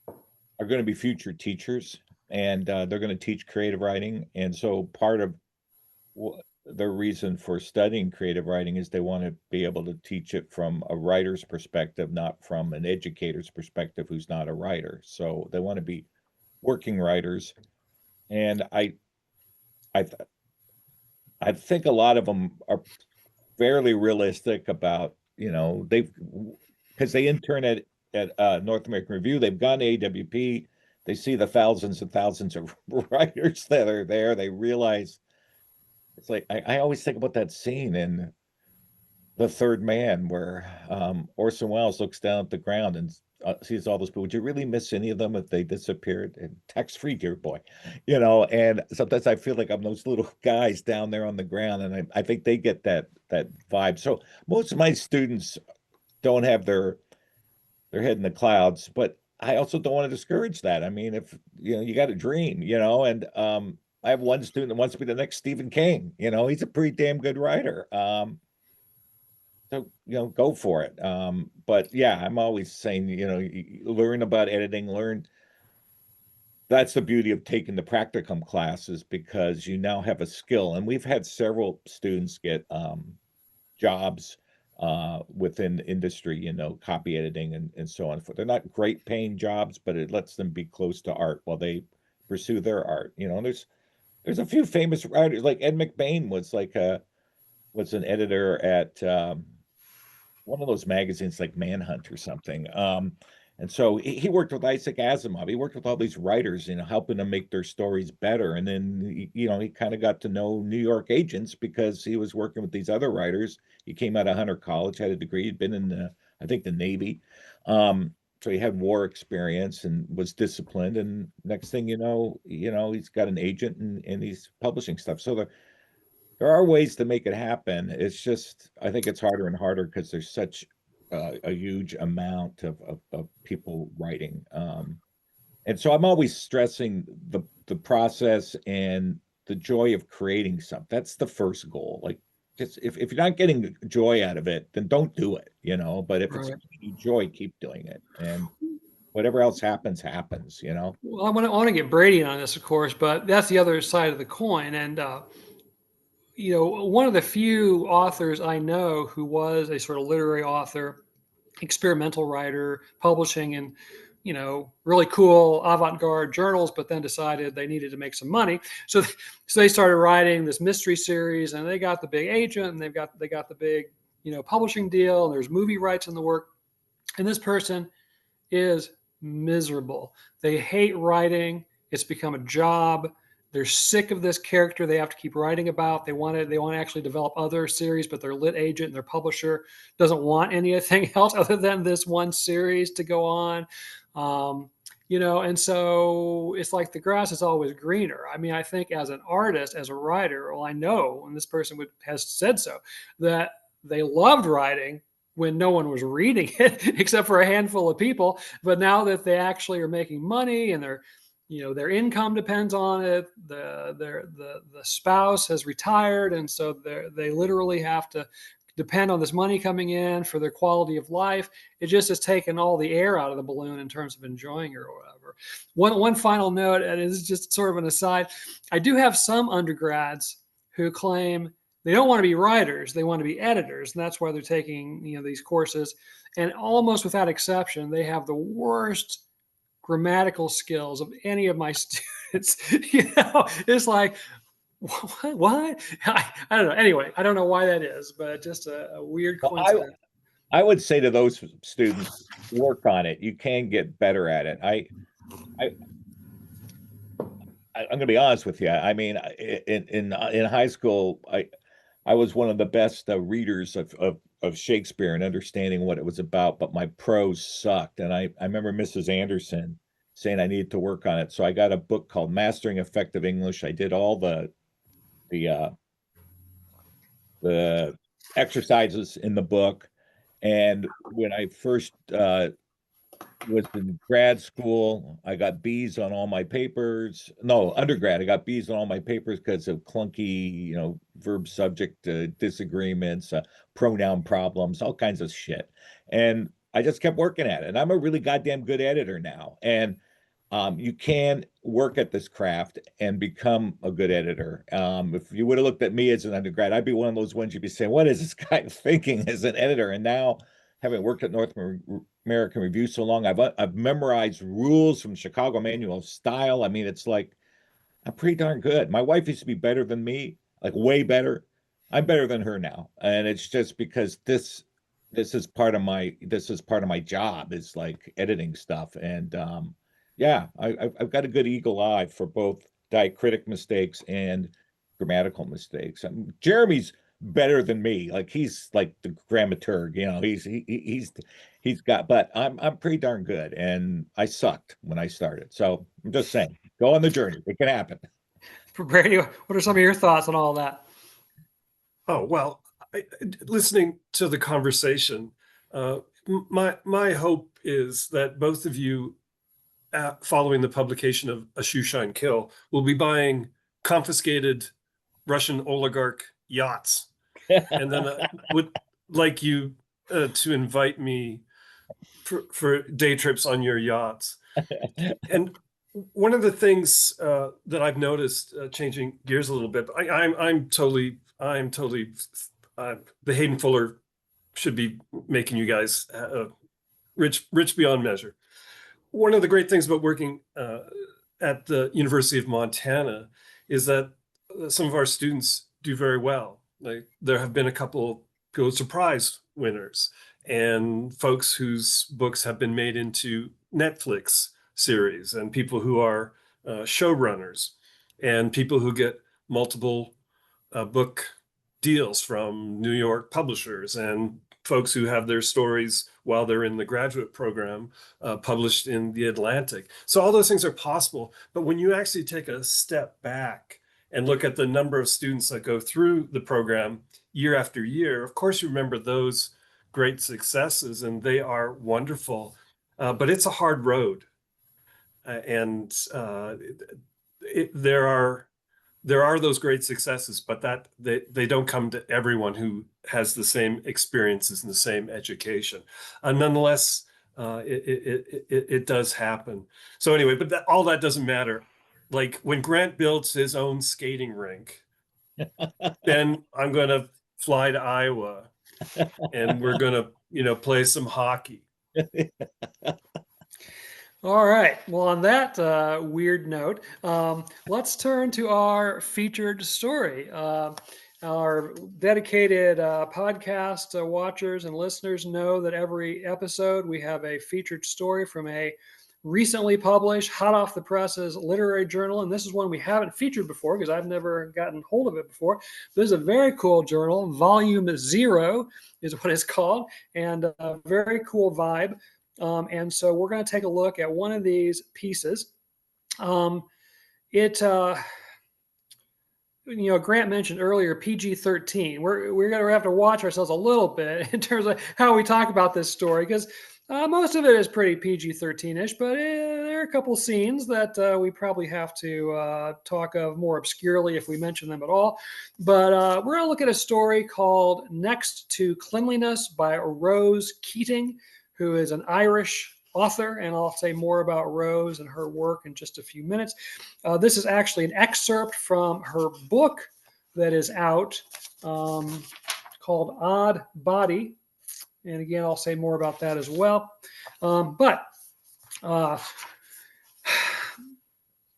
are going to be future teachers, and they're going to teach creative writing. And so part of their reason for studying creative writing is they want to be able to teach it from a writer's perspective, not from an educator's perspective who's not a writer. So they want to be working writers. And I I think a lot of them are fairly realistic about, because they intern at North American Review, they've gone to AWP, they see the thousands and thousands of writers that are there. They realize it's like I always think about that scene in The Third Man where Orson Welles looks down at the ground and sees all those people. Would you really miss any of them if they disappeared? And tax-free, dear boy, And sometimes I feel like I'm those little guys down there on the ground, and I think they get that vibe. So most of my students don't have their head in the clouds, but I also don't want to discourage that. I mean, if you got a dream, and I have one student that wants to be the next Stephen King. He's a pretty damn good writer. So go for it. But yeah, I'm always saying, learn about editing, learn. That's the beauty of taking the practicum classes, because you now have a skill. And we've had several students get jobs within industry, copy editing and so on. They're not great paying jobs, but it lets them be close to art while they pursue their art. And there's a few famous writers, like Ed McBain was an editor at one of those magazines like Manhunt or something. And so he worked with Isaac Asimov. He worked with all these writers, helping them make their stories better. And then, he kind of got to know New York agents because he was working with these other writers. He came out of Hunter College, had a degree, he'd been in, I think, the Navy. So he had war experience and was disciplined. And next thing you know, he's got an agent and he's publishing stuff. So there are ways to make it happen. It's just, I think it's harder and harder because there's such a huge amount of people writing. And so I'm always stressing the process and the joy of creating something. That's the first goal. Like, just if you're not getting joy out of it, then don't do it, But if it's joy, keep doing it. And whatever else happens. Well, I want to get Brady on this, of course, but that's the other side of the coin. And one of the few authors I know who was a sort of literary author, experimental writer, publishing in, really cool avant-garde journals, but then decided they needed to make some money. So they started writing this mystery series, and they got the big agent, and they got the big, publishing deal, and there's movie rights in the work. And this person is miserable. They hate writing. It's become a job. They're sick of this character they have to keep writing about. They want to actually develop other series, but their lit agent and their publisher doesn't want anything else other than this one series to go on. And so it's like the grass is always greener. I mean, I think as an artist, as a writer, well, I know, and this person has said so, that they loved writing when no one was reading it except for a handful of people. But now that they actually are making money and they're their income depends on it. The spouse has retired, and so they literally have to depend on this money coming in for their quality of life. It just has taken all the air out of the balloon in terms of enjoying it or whatever. One final note, and it's just sort of an aside. I do have some undergrads who claim they don't want to be writers, they want to be editors, and that's why they're taking these courses. And almost without exception, they have the worst grammatical skills of any of my students. It's like, what? I don't know. Anyway, I don't know why that is, but just a weird coincidence. I would say to those students, work on it. You can get better at it. I'm going to be honest with you. I mean, in high school, I was one of the best readers of Shakespeare and understanding what it was about, but my prose sucked. And I remember Mrs. Anderson saying I needed to work on it. So I got a book called Mastering Effective English. I did all the exercises in the book. And when I first was in grad school, I got B's on all my papers. No, undergrad, I got B's on all my papers because of clunky, verb subject disagreements, pronoun problems, all kinds of shit. And I just kept working at it. And I'm a really goddamn good editor now. And you can work at this craft and become a good editor. If you would have looked at me as an undergrad, I'd be one of those ones you'd be saying, what is this guy thinking as an editor? And now, having worked at North American Review so long, I've memorized rules from Chicago Manual of Style. I mean, it's like, I'm pretty darn good. My wife used to be better than me, like way better. I'm better than her now. And it's just because this is part of my job, is like editing stuff. And yeah, I've got a good eagle eye for both diacritic mistakes and grammatical mistakes. Jeremy's better than me. Like, he's like the dramaturg, he's got, but I'm pretty darn good, and I sucked when I started. So I'm just saying, go on the journey. It can happen. Brady, what are some of your thoughts on all that? Oh, well, listening to the conversation, my hope is that both of you, following the publication of A Shoeshine Kill, will be buying confiscated Russian oligarch yachts. And then I would like you to invite me for day trips on your yachts. And one of the things that I've noticed, changing gears a little bit, I'm totally the Hayden Fuller should be making you guys rich beyond measure. One of the great things about working at the University of Montana is that some of our students do very well. Like, there have been a couple Pulitzer Prize winners and folks whose books have been made into Netflix series, and people who are showrunners, and people who get multiple book deals from New York publishers, and folks who have their stories while they're in the graduate program published in The Atlantic. So all those things are possible. But when you actually take a step back and look at the number of students that go through the program year after year, of course you remember those great successes, and they are wonderful. But it's a hard road. And there are those great successes, but that they don't come to everyone who has the same experiences and the same education. Nonetheless, it does happen. So anyway, but all that doesn't matter. Like, when Grant builds his own skating rink, then I'm going to fly to Iowa, and we're going to play some hockey. All right. Well, on that weird note, let's turn to our featured story. Our dedicated podcast watchers and listeners know that every episode we have a featured story from a recently published, hot off the presses literary journal. And this is one we haven't featured before because I've never gotten hold of it before. This is a very cool journal. Volume 0 is what it's called, and a very cool vibe. And so we're going to take a look at one of these pieces. Grant mentioned earlier PG-13. We're going to have to watch ourselves a little bit in terms of how we talk about this story, because most of it is pretty PG-13-ish, but there are a couple scenes that we probably have to talk of more obscurely if we mention them at all. But we're going to look at a story called Next to Cleanliness by Rose Keating, who is an Irish author, and I'll say more about Rose and her work in just a few minutes. This is actually an excerpt from her book that is out called Odd Body. And again, I'll say more about that as well. But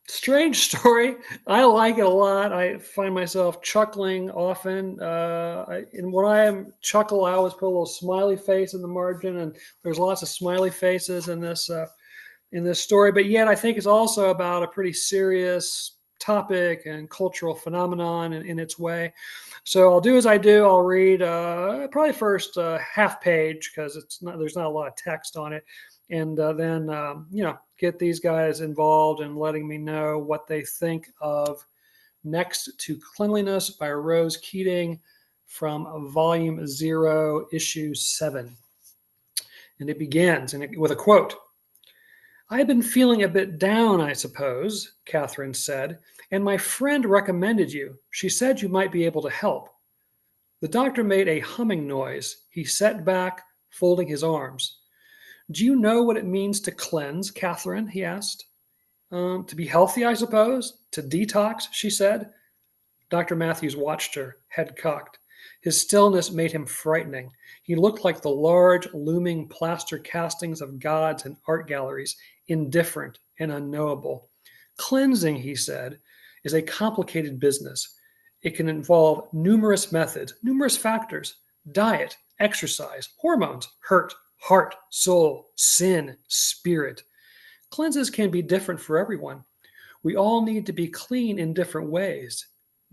strange story. I like it a lot. I find myself chuckling often. And when I chuckle, I always put a little smiley face in the margin, and there's lots of smiley faces in this story. But yet, I think it's also about a pretty serious topic and cultural phenomenon in its way. So I'll do as I do. I'll read probably first half page because there's not a lot of text on it, and then get these guys involved in letting me know what they think of Next to Cleanliness by Rose Keating from Volume 0, Issue 7. And it begins with a quote. "I have been feeling a bit down, I suppose," Catherine said, "and my friend recommended you. She said you might be able to help." The doctor made a humming noise. He sat back, folding his arms. "Do you know what it means to cleanse, Catherine?" he asked. To be healthy, I suppose. To detox," she said. Dr. Matthews watched her, head cocked. His stillness made him frightening. He looked like the large, looming plaster castings of gods in art galleries, indifferent and unknowable. "Cleansing," he said, "is a complicated business. It can involve numerous methods, numerous factors: diet, exercise, hormones, hurt, heart, soul, sin, spirit. Cleanses can be different for everyone. We all need to be clean in different ways.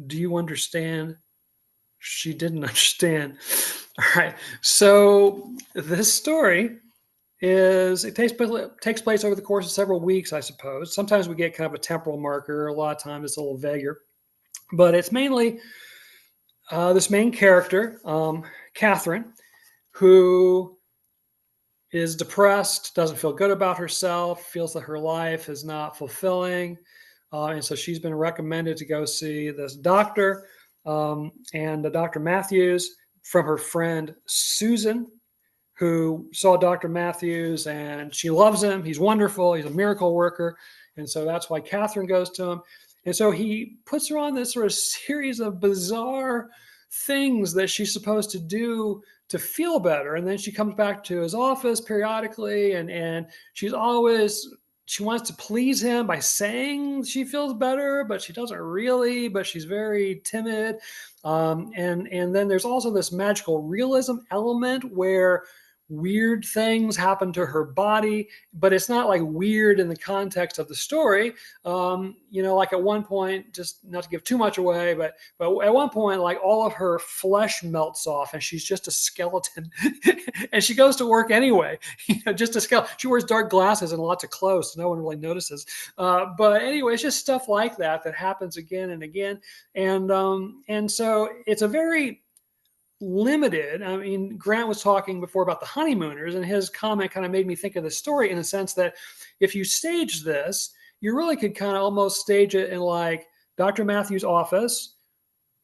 Do you understand?" She didn't understand. All right. So this story takes place over the course of several weeks, I suppose. Sometimes we get kind of a temporal marker. A lot of times it's a little vaguer. But it's mainly this main character, Catherine, who is depressed, doesn't feel good about herself, feels that her life is not fulfilling. And so she's been recommended to go see this doctor, and Dr. Matthews, from her friend Susan, who saw Dr. Matthews and she loves him. He's wonderful. He's a miracle worker. And so that's why Catherine goes to him. And so he puts her on this sort of series of bizarre things that she's supposed to do to feel better. And then she comes back to his office periodically, and she wants to please him by saying she feels better, but she doesn't really, but she's very timid. And then there's also this magical realism element where weird things happen to her body, but it's not like weird in the context of the story. Like at one point, just not to give too much away, but at one point, like all of her flesh melts off and she's just a skeleton and she goes to work anyway, just a skeleton. She wears dark glasses and lots of clothes, so no one really notices. But anyway, it's just stuff like that happens again and again. And so it's a very limited. I mean, Grant was talking before about the honeymooners, and his comment kind of made me think of the story in the sense that if you stage this, you really could kind of almost stage it in like Dr. Matthews' office,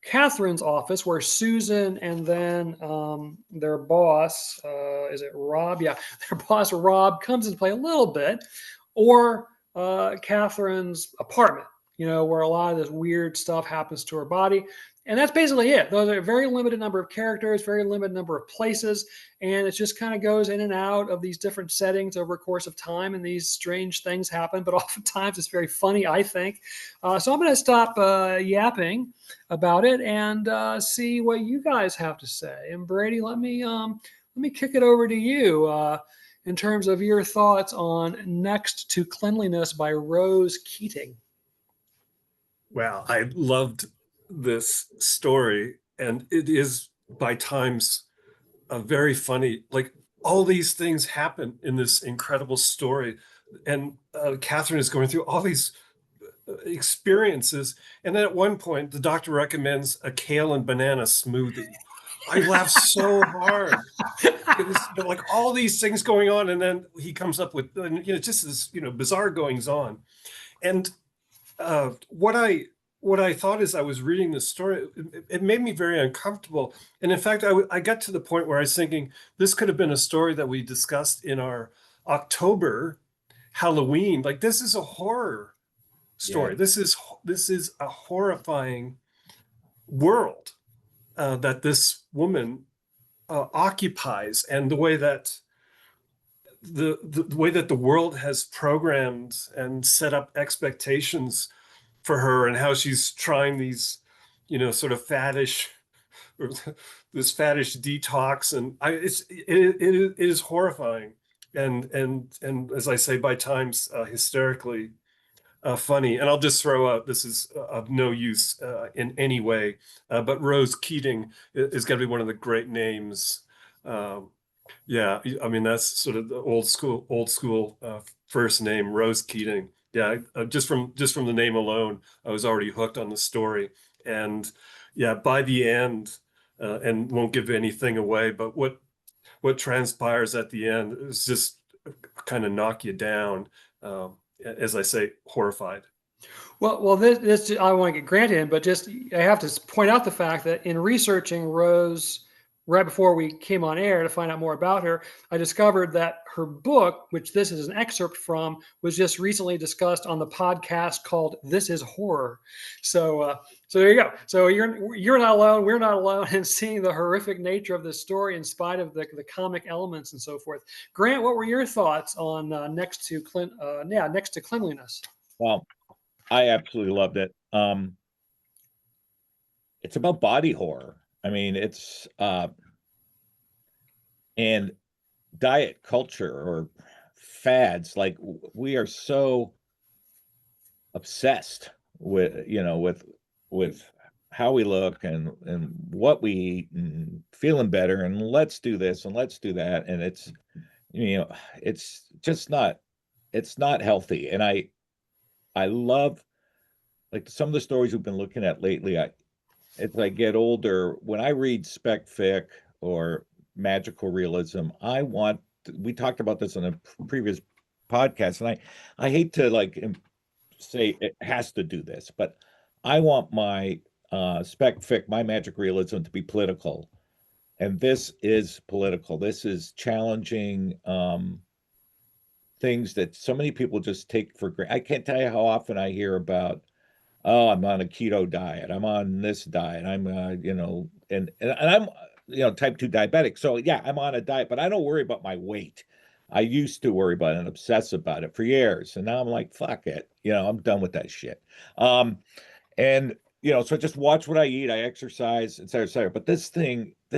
Catherine's office, where Susan and then their boss, is it Rob? Yeah, their boss Rob comes into play a little bit, or Catherine's apartment, where a lot of this weird stuff happens to her body. And that's basically it. Those are a very limited number of characters, very limited number of places. And it just kind of goes in and out of these different settings over a course of time. And these strange things happen, but oftentimes it's very funny, I think. So I'm going to stop yapping about it and see what you guys have to say. And Brady, let me kick it over to you in terms of your thoughts on Next to Cleanliness by Rose Keating. Wow, I loved this story, and it is by times a very funny, like all these things happen in this incredible story, and Catherine is going through all these experiences, and then at one point the doctor recommends a kale and banana smoothie. I laughed so hard. It was like all these things going on, and then he comes up with just this bizarre goings on. And what I thought as I was reading the story, it made me very uncomfortable. And in fact, I got to the point where I was thinking this could have been a story that we discussed in our October Halloween. Like, this is a horror story. Yeah. This is a horrifying world that this woman occupies, and the way that the way that the world has programmed and set up expectations for her, and how she's trying these, sort of faddish, or this faddish detox, and it is horrifying, and as I say, by times hysterically funny. And I'll just throw out, this is of no use in any way, but Rose Keating is going to be one of the great names. Yeah, I mean, that's sort of the old school first name, Rose Keating. Yeah, just from the name alone, I was already hooked on the story. And yeah, by the end, and won't give anything away, but what transpires at the end is just kind of knock you down. As I say, horrified. Well, this I want to get Grant in, but just I have to point out the fact that in researching Rose right before we came on air to find out more about her, I discovered that her book, which this is an excerpt from, was just recently discussed on the podcast called "This Is Horror." So there you go. So you're not alone. We're not alone in seeing the horrific nature of this story, in spite of the comic elements and so forth. Grant, what were your thoughts on next to Cleanliness? Well, I absolutely loved it. It's about body horror. I mean, it's and diet culture or fads. Like, we are so obsessed with with how we look and what we eat and feeling better, and let's do this and let's do that, and it's it's just not healthy. And I love, like, some of the stories we've been looking at lately. As I get older, when I read spec fic or magical realism, we talked about this in a previous podcast, and I hate to say it has to do this, but I want my spec fic, my magic realism, to be political. And this is political. This is challenging things that so many people just take for granted. I can't tell you how often I hear about, oh, I'm on a keto diet, I'm on this diet, I'm and I'm type 2 diabetic. So yeah, I'm on a diet, but I don't worry about my weight. I used to worry about it and obsess about it for years, and now I'm like, fuck it, I'm done with that shit. And so I just watch what I eat, I exercise, et cetera, et cetera. But this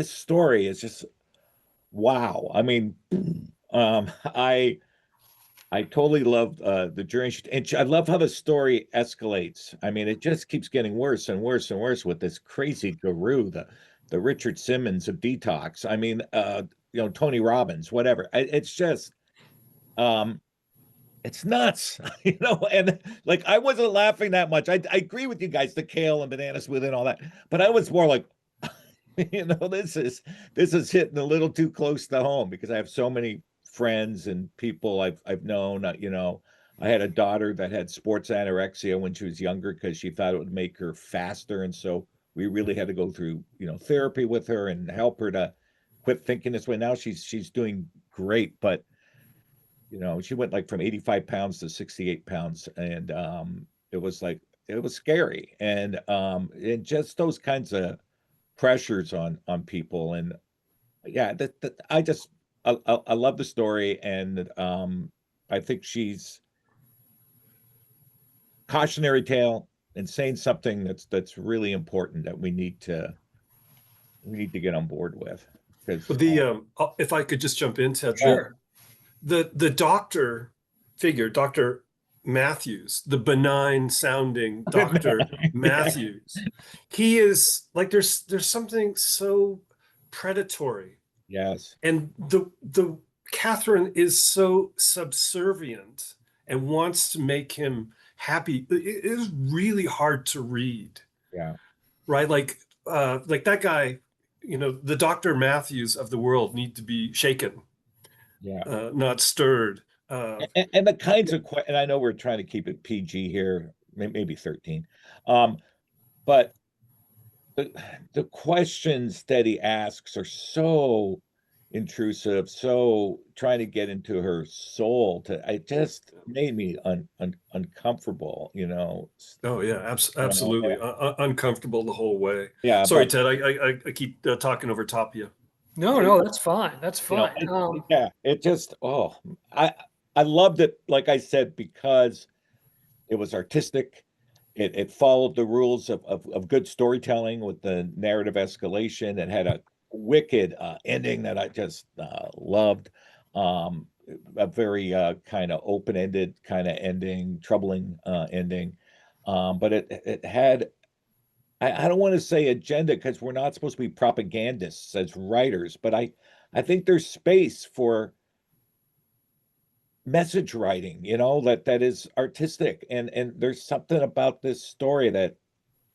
story is just wow. I mean, I totally love the journey, and I love how the story escalates. I mean, it just keeps getting worse and worse and worse with this crazy guru, the Richard Simmons of detox. I mean, Tony Robbins, whatever. It's just, it's nuts, And like, I wasn't laughing that much. I agree with you guys, the kale and banana smoothie and all that, but I was more like, this is hitting a little too close to home, because I have so many friends and people I've known. I had a daughter that had sports anorexia when she was younger, because she thought it would make her faster, and so we really had to go through therapy with her and help her to quit thinking this way. Now she's doing great, but she went like from 85 pounds to 68 pounds, and it was scary, and just those kinds of pressures on people. And yeah, I love the story, and I think she's cautionary tale and saying something that's really important that we need to get on board with. Because if I could just jump in, Ted. Sure. The doctor figure, Dr. Matthews, the benign sounding Dr. Matthews, he is like, there's something so predatory. Yes. And the Catherine is so subservient and wants to make him happy. It is really hard to read. Yeah. Right? Like that guy, the Dr. Matthews of the world need to be shaken, Yeah. not stirred. And the kinds of and I know we're trying to keep it PG here, maybe 13. But the questions that he asks are so intrusive, so trying to get into her soul. It just made me uncomfortable, Oh yeah, and absolutely. Uncomfortable the whole way. yeah, Sorry, but Ted, I keep talking over top of you. No, that's fine. That's fine. yeah, it just I I loved it, like I said, because it was artistic. It followed the rules of good storytelling with the narrative escalation. It had a wicked ending that I just loved. Um, a very kind of open-ended kind of ending, troubling ending. But it had, I don't want to say agenda because we're not supposed to be propagandists as writers, but I think there's space for message writing, that is artistic, and there's something about this story that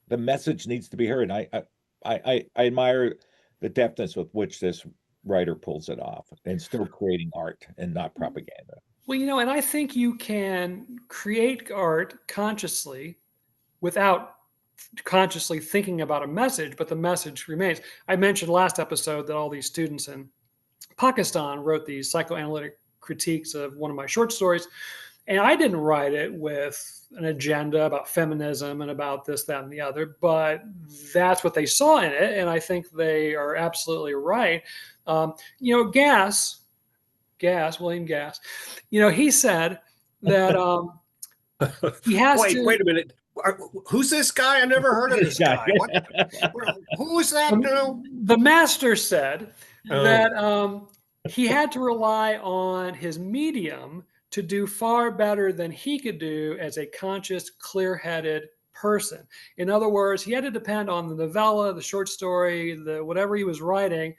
the message needs to be heard. I admire the depthness with which this writer pulls it off and still creating art and not propaganda. Well, and I think you can create art consciously without consciously thinking about a message, but the message remains. I mentioned last episode that all these students in Pakistan wrote these psychoanalytic critiques of one of my short stories. And I didn't write it with an agenda about feminism and about this, that, and the other, but that's what they saw in it. And I think they are absolutely right. William Gass, he said that he has Wait a minute. Who's this guy? I never heard of this guy. Who is that now? The master said Oh. that he had to rely on his medium to do far better than he could do as a conscious, clear-headed person. In other words, he had to depend on the novella, the short story, the whatever he was writing,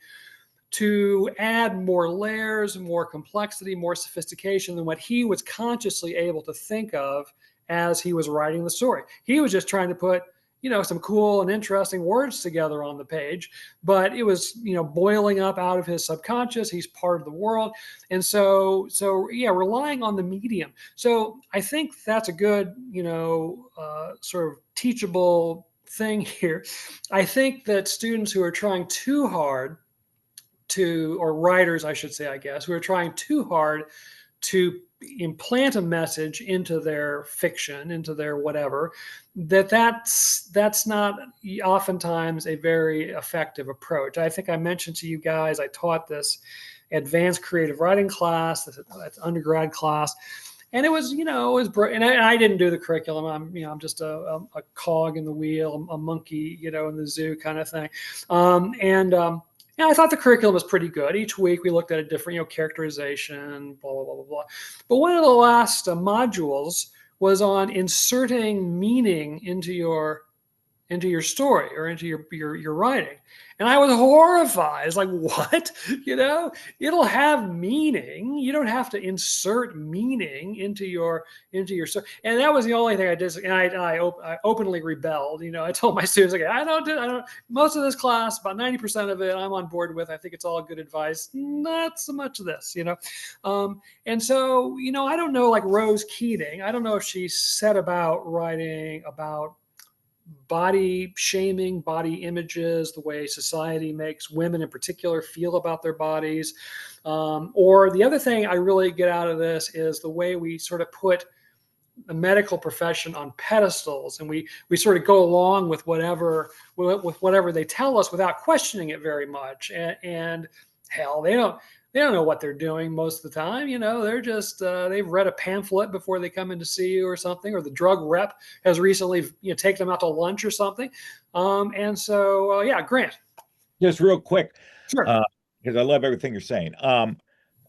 to add more layers, more complexity, more sophistication than what he was consciously able to think of as he was writing the story. He was just trying to put some cool and interesting words together on the page, but it was boiling up out of his subconscious. He's part of the world, and so yeah, relying on the medium. So I think that's a good sort of teachable thing here. I think that students who are trying too hard or writers, I should say, I guess, who are trying too hard to implant a message into their fiction, into their whatever, that's not oftentimes a very effective approach. I think I mentioned to you guys, I taught this advanced creative writing class, that's undergrad class, and it was, and I didn't do the curriculum. I'm just a cog in the wheel, a monkey, in the zoo kind of thing, yeah, I thought the curriculum was pretty good. Each week we looked at a different, characterization, blah, blah, blah, blah, blah. But one of the last modules was on inserting meaning into your story or into your writing. And I was horrified. It's like, what? It'll have meaning. You don't have to insert meaning into your story. And that was the only thing I did. And I openly rebelled. I told my students, okay, I don't, most of this class, about 90% of it, I'm on board with. I think it's all good advice. Not so much of this, And so, I don't know, like Rose Keating, I don't know if she set about writing about body shaming, body images, the way society makes women in particular feel about their bodies. Or the other thing I really get out of this is the way we sort of put the medical profession on pedestals, and we sort of go along with whatever they tell us without questioning it very much. And hell, they don't know what they're doing most of the time. They're just they've read a pamphlet before they come in to see you or something, or the drug rep has recently taken them out to lunch or something. And so yeah, Grant, Just real quick, sure, because I love everything you're saying. Also,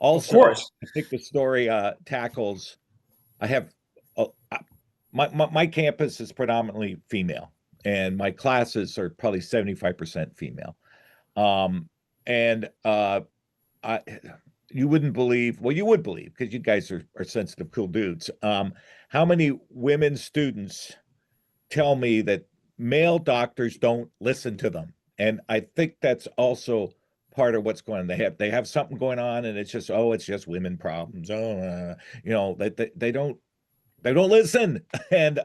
of course. I think the story tackles. I have my campus is predominantly female, and my classes are probably 75% female. And you wouldn't believe, well, you would believe because you guys are sensitive, cool dudes. How many women students tell me that male doctors don't listen to them And I think that's also part of what's going on. They have something going on, and it's just women problems. They don't listen. And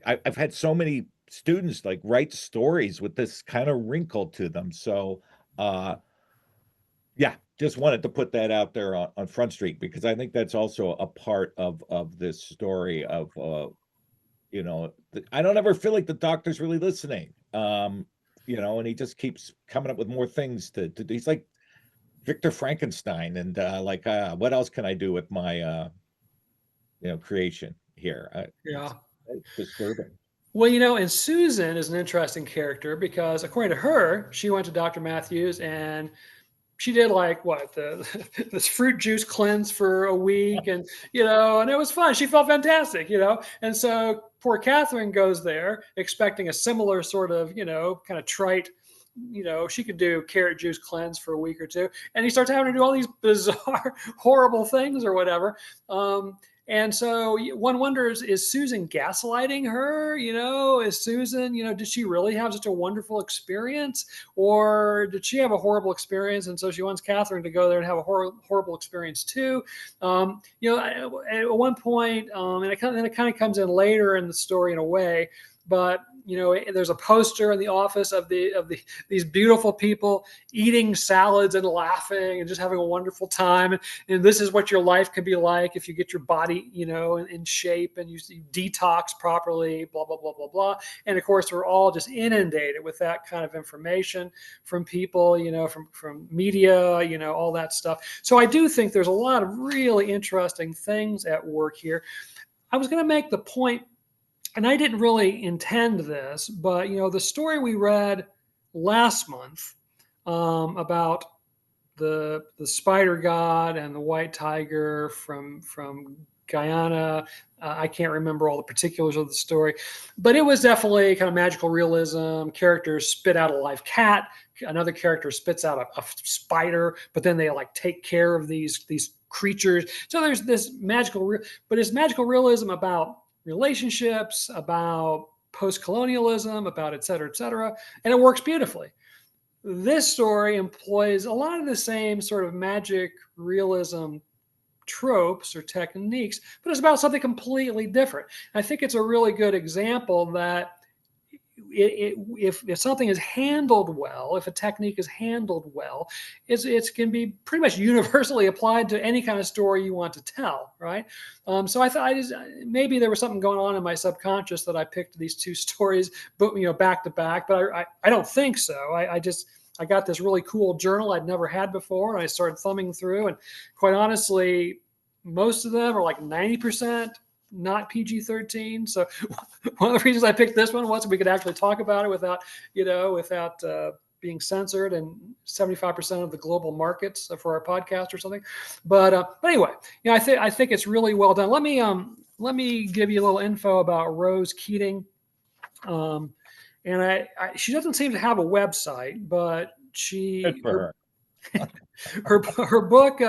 I've had so many students like write stories with this kind of wrinkle to them. So yeah, just wanted to put that out there on Front Street, because I think that's also a part of this story of I don't ever feel like the doctor's really listening. And he just keeps coming up with more things to do. He's like Victor Frankenstein, and what else can I do with my creation here? Yeah. It's disturbing. Well, and Susan is an interesting character because according to her, she went to Dr. Matthews and she did like what this fruit juice cleanse for a week, and it was fun. She felt fantastic. And so poor Catherine goes there expecting a similar sort of kind of trite. She could do carrot juice cleanse for a week or two, and he starts having to do all these bizarre, horrible things or whatever. And so one wonders, is Susan gaslighting her? Is Susan, did she really have such a wonderful experience, or did she have a horrible experience? And so she wants Catherine to go there and have a horrible experience too. At one point, and it kind of comes in later in the story in a way, but there's a poster in the office of these beautiful people eating salads and laughing and just having a wonderful time. And this is what your life could be like if you get your body, in shape and you detox properly, blah, blah, blah, blah, blah. And of course, we're all just inundated with that kind of information from people, from media, all that stuff. So I do think there's a lot of really interesting things at work here. I was going to make the point, and I didn't really intend this, but the story we read last month about the spider god and the white tiger from Guyana. I can't remember all the particulars of the story, but it was definitely kind of magical realism. Characters spit out a live cat. Another character spits out a spider, but then they like take care of these creatures. So there's this but it's magical realism about relationships, about post-colonialism, about et cetera, and it works beautifully. This story employs a lot of the same sort of magic realism tropes or techniques, but it's about something completely different. I think it's a really good example that if something is handled well, if a technique is handled well, it can be pretty much universally applied to any kind of story you want to tell, right? So I thought maybe there was something going on in my subconscious that I picked these two stories, but back to back. But I don't think so. I got this really cool journal I'd never had before, and I started thumbing through, and quite honestly, most of them are like 90% not PG-13. So one of the reasons I picked this one was we could actually talk about it without being censored and 75% of the global markets for our podcast or something. But anyway, I think it's really well done. Let me give you a little info about Rose Keating. And she doesn't seem to have a website, but Good for her. her book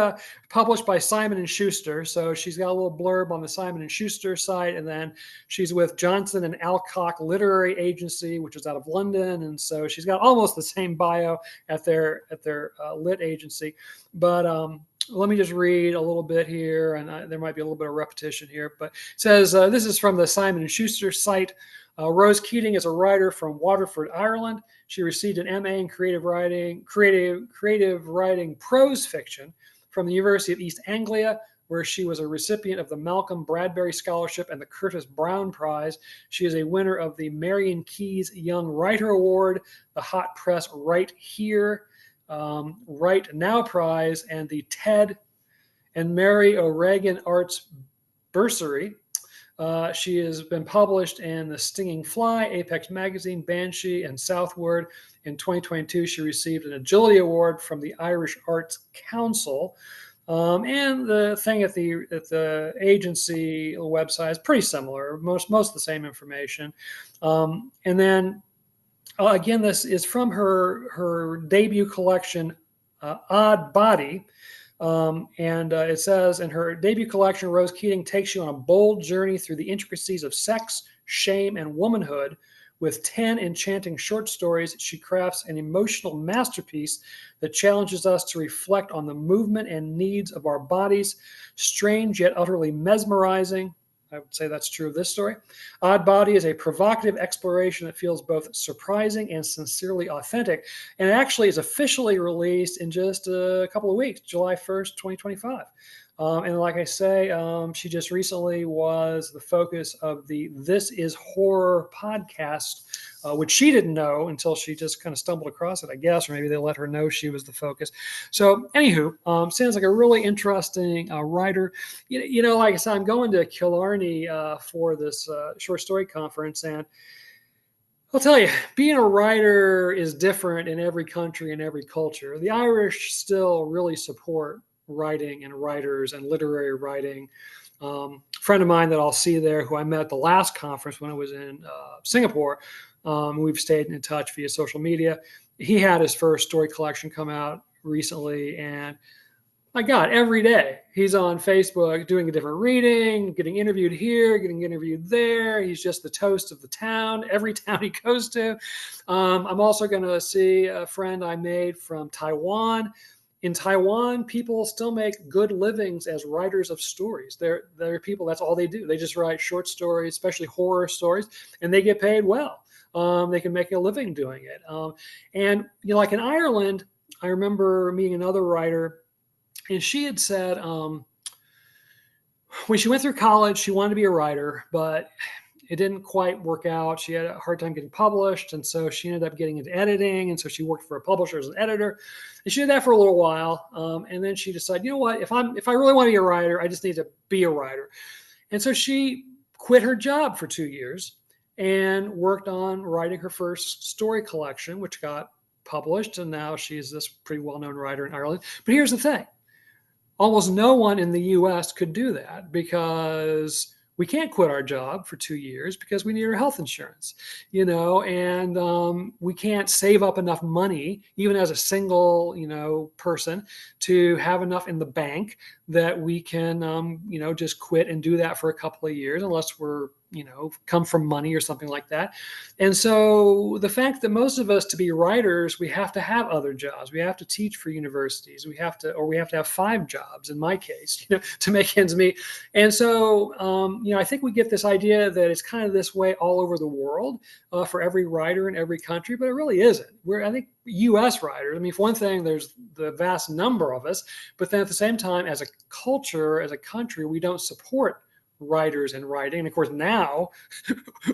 published by Simon & Schuster. So she's got a little blurb on the Simon & Schuster site, and then she's with Johnson and Alcock Literary Agency, which is out of London. And so she's got almost the same bio at their lit agency. But let me just read a little bit here, and there might be a little bit of repetition here. But it says, this is from the Simon & Schuster site. Rose Keating is a writer from Waterford, Ireland. She received an MA in creative writing prose fiction from the University of East Anglia, where she was a recipient of the Malcolm Bradbury Scholarship and the Curtis Brown Prize. She is a winner of the Marion Keyes Young Writer Award, the Hot Press Right Here, Right Now Prize, and the Ted and Mary O'Regan Arts Bursary. She has been published in The Stinging Fly, Apex Magazine, Banshee, and Southward. In 2022, she received an Agility Award from the Irish Arts Council. And the thing at the agency website is pretty similar, most of the same information. And then again, this is from her debut collection, Odd Body. And it says, in her debut collection, Rose Keating takes you on a bold journey through the intricacies of sex, shame, and womanhood With 10 enchanting short stories, she crafts an emotional masterpiece that challenges us to reflect on the movement and needs of our bodies. Strange yet utterly mesmerizing. I would say that's true of this story. Odd Body is a provocative exploration that feels both surprising and sincerely authentic, and it actually is officially released in just a couple of weeks, July 1st, 2025. And like I say, she just recently was the focus of the This Is Horror podcast, which she didn't know until she just kind of stumbled across it, I guess, or maybe they let her know she was the focus. So, anywho, sounds like a really interesting writer. Like I said, I'm going to Killarney for this short story conference, and I'll tell you, being a writer is different in every country and every culture. The Irish still really support writing and writers and literary writing. Friend of mine that I'll see there, who I met at the last conference when I was in Singapore, we've stayed in touch via social media. He had his first story collection come out recently, and my God, every day he's on Facebook doing a different reading, getting interviewed here, getting interviewed there. He's just the toast of the town, every town he goes to. I'm also going to see a friend I made from Taiwan. In Taiwan, people still make good livings as writers of stories. There are people, that's all they do. They just write short stories, especially horror stories, and they get paid well. They can make a living doing it. And like in Ireland, I remember meeting another writer, and she had said when she went through college, she wanted to be a writer, but it didn't quite work out. She had a hard time getting published, and so she ended up getting into editing, and so she worked for a publisher as an editor, and she did that for a little while, and then she decided, you know what, if I really want to be a writer, I just need to be a writer. And so she quit her job for 2 years and worked on writing her first story collection, which got published, and now she's this pretty well-known writer in Ireland. But here's the thing. Almost no one in the US could do that because we can't quit our job for 2 years because we need our health insurance, and we can't save up enough money, even as a single, person, to have enough in the bank that we can, just quit and do that for a couple of years, unless we're, come from money or something like that. And so the fact that most of us, to be writers, we have to have other jobs. We have to teach for universities. We have to have 5 jobs in my case, to make ends meet. And so, I think we get this idea that it's kind of this way all over the world for every writer in every country, but it really isn't. I think U.S. writers, for one thing, there's the vast number of us, but then at the same time, as a culture, as a country, we don't support writers and writing. And of course, now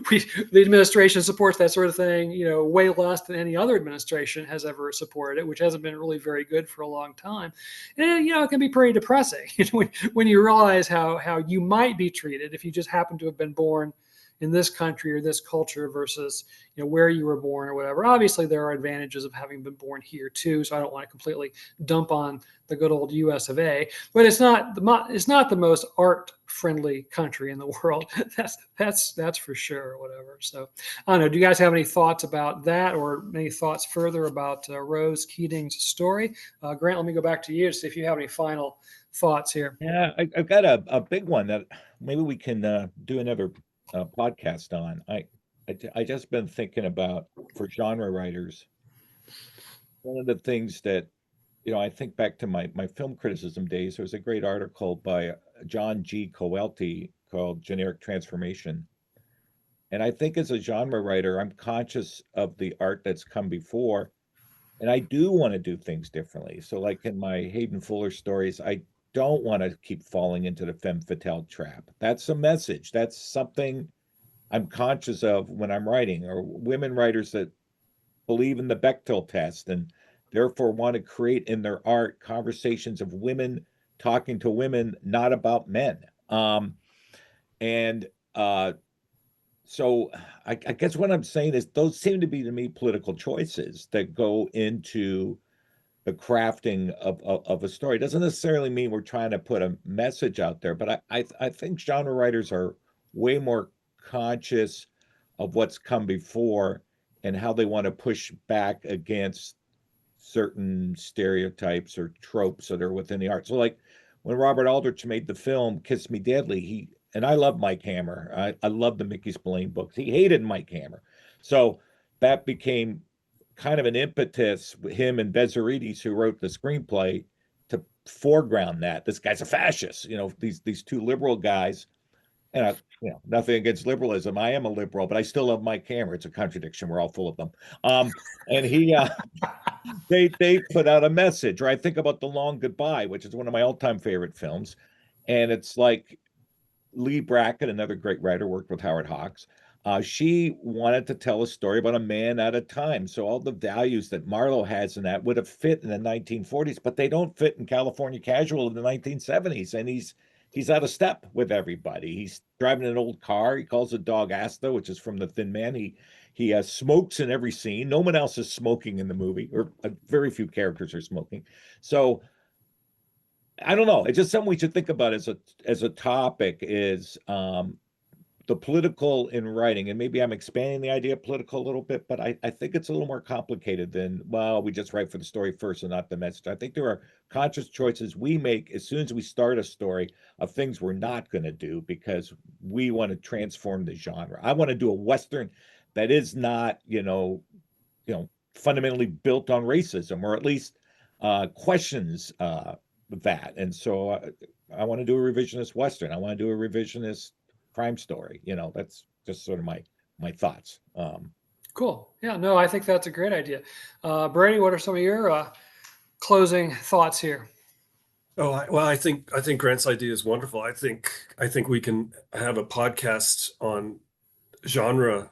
the administration supports that sort of thing, way less than any other administration has ever supported it, which hasn't been really very good for a long time. And, it can be pretty depressing when you realize how you might be treated if you just happen to have been born in this country or this culture versus, where you were born or whatever. Obviously, there are advantages of having been born here too. So I don't want to completely dump on the good old US of A, but it's not the most art-friendly country in the world. That's for sure, or whatever. So I don't know. Do you guys have any thoughts about that, or any thoughts further about Rose Keating's story? Grant, let me go back to you to see if you have any final thoughts here. Yeah, I've got a big one that maybe we can do another podcast on. I just been thinking about, for genre writers, one of the things that, I think back to my film criticism days. There was a great article by John G. Coelty called Generic Transformation. And I think as a genre writer, I'm conscious of the art that's come before, and I do want to do things differently. So like in my Hayden Fuller stories, I don't want to keep falling into the femme fatale trap. That's a message. That's something I'm conscious of when I'm writing, or women writers that believe in the Bechdel test and therefore want to create in their art conversations of women talking to women, not about men. So I guess what I'm saying is those seem to be, to me, political choices that go into the crafting of a story. It doesn't necessarily mean we're trying to put a message out there, but I think genre writers are way more conscious of what's come before and how they want to push back against certain stereotypes or tropes that are within the art. So like when Robert Aldrich made the film Kiss Me Deadly, and I love Mike Hammer. I love the Mickey Spillane books. He hated Mike Hammer. So that became kind of an impetus, him and Bezarides, who wrote the screenplay, to foreground that this guy's a fascist. These two liberal guys, and nothing against liberalism. I am a liberal, but I still love Mike Hammer. It's a contradiction. We're all full of them. And they put out a message. Right? Think about The Long Goodbye, which is one of my all-time favorite films, and it's like Lee Brackett, another great writer, worked with Howard Hawks. She wanted to tell a story about a man at a time. So all the values that Marlowe has in that would have fit in the 1940s, but they don't fit in California Casual in the 1970s. And he's out of step with everybody. He's driving an old car. He calls the dog Asta, which is from The Thin Man. He smokes in every scene. No one else is smoking in the movie, or very few characters are smoking. So I don't know. It's just something we should think about as a topic, is the political in writing. And maybe I'm expanding the idea of political a little bit, but I think it's a little more complicated than, well, we just write for the story first and not the message. I think there are conscious choices we make as soon as we start a story of things we're not going to do because we want to transform the genre. I want to do a Western that is not, fundamentally built on racism, or at least questions that. And so I want to do a revisionist Western. I want to do a revisionist crime story. That's just sort of my thoughts. Cool. Yeah, no, I think that's a great idea. Brady, what are some of your closing thoughts here? I think Grant's idea is wonderful. I think we can have a podcast on genre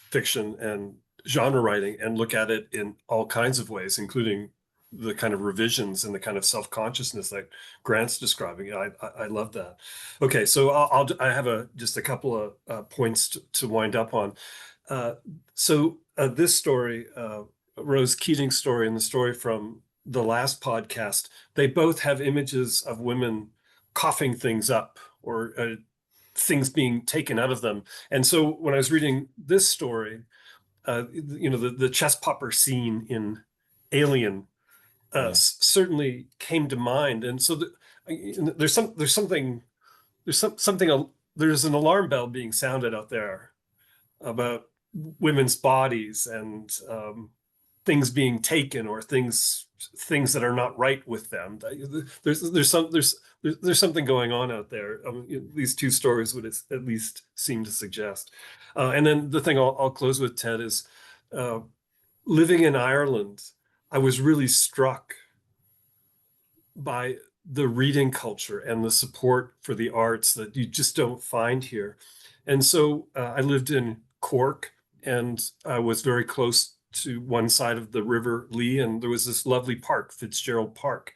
fiction and genre writing and look at it in all kinds of ways, including the kind of revisions and the kind of self-consciousness that Grant's describing. I love that. Okay, so I have just a couple of points to wind up on. This story, Rose Keating's story, and the story from the last podcast, they both have images of women coughing things up, or things being taken out of them. And so when I was reading this story, the chest popper scene in Alien certainly came to mind. And so there's an alarm bell being sounded out there about women's bodies and things being taken, or things that are not right with them. There's something going on out there. These two stories would at least seem to suggest. And then the thing I'll close with, Ted, is living in Ireland, I was really struck by the reading culture and the support for the arts that you just don't find here. And so I lived in Cork, and I was very close to one side of the River Lee, and there was this lovely park, Fitzgerald Park.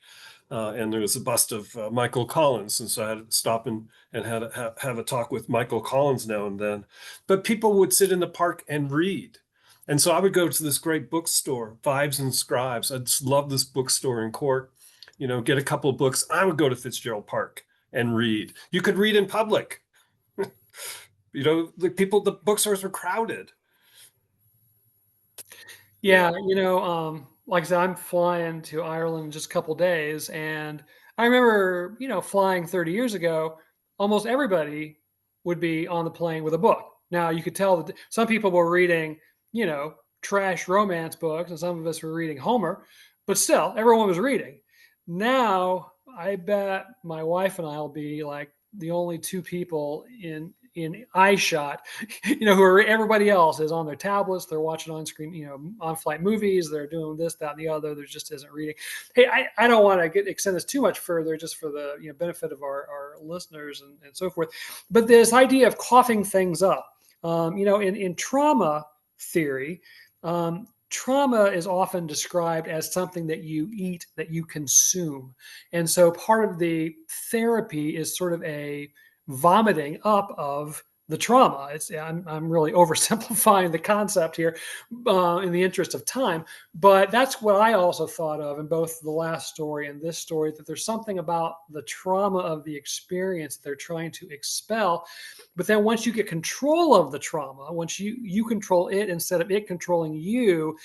And there was a bust of Michael Collins. And so I had to stop and have a talk with Michael Collins now and then. But people would sit in the park and read. And so I would go to this great bookstore, Vibes and Scribes. I just love this bookstore in Cork. Get a couple of books. I would go to Fitzgerald Park and read. You could read in public. The bookstores were crowded. Yeah, like I said, I'm flying to Ireland in just a couple of days, and I remember, flying 30 years ago, almost everybody would be on the plane with a book. Now you could tell that some people were reading, trash romance books, and some of us were reading Homer, but still, everyone was reading. Now, I bet my wife and I will be like the only two people in eye shot, who are, everybody else is on their tablets, they're watching on screen, on-flight movies, they're doing this, that, and the other. There just isn't reading. Hey, I don't want to extend this too much further, just for the benefit of our listeners and so forth. But this idea of coughing things up, in trauma theory, trauma is often described as something that you eat, that you consume. And so part of the therapy is sort of a vomiting up of the trauma. I'm really oversimplifying the concept here in the interest of time, but that's what I also thought of in both the last story and this story, that there's something about the trauma of the experience they're trying to expel. But then once you get control of the trauma, once you control it instead of it controlling you,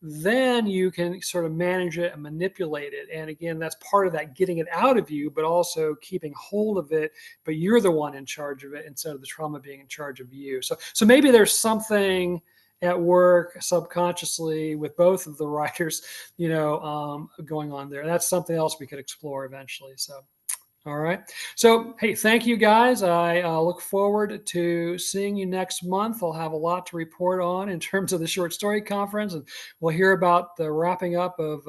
then you can sort of manage it and manipulate it. And again, that's part of that getting it out of you, but also keeping hold of it. But you're the one in charge of it instead of the trauma being in charge of you. So maybe there's something at work subconsciously with both of the writers, going on there. That's something else we could explore eventually. So, all right. So, hey, thank you guys. I look forward to seeing you next month. I'll have a lot to report on in terms of the short story conference, and we'll hear about the wrapping up of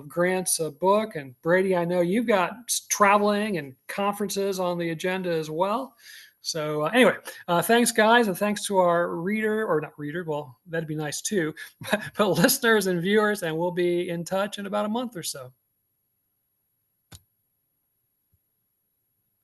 Grant's book. And Brady, I know you've got traveling and conferences on the agenda as well. So anyway, thanks guys, and thanks to our well, that'd be nice too, but listeners and viewers, and we'll be in touch in about a month or so.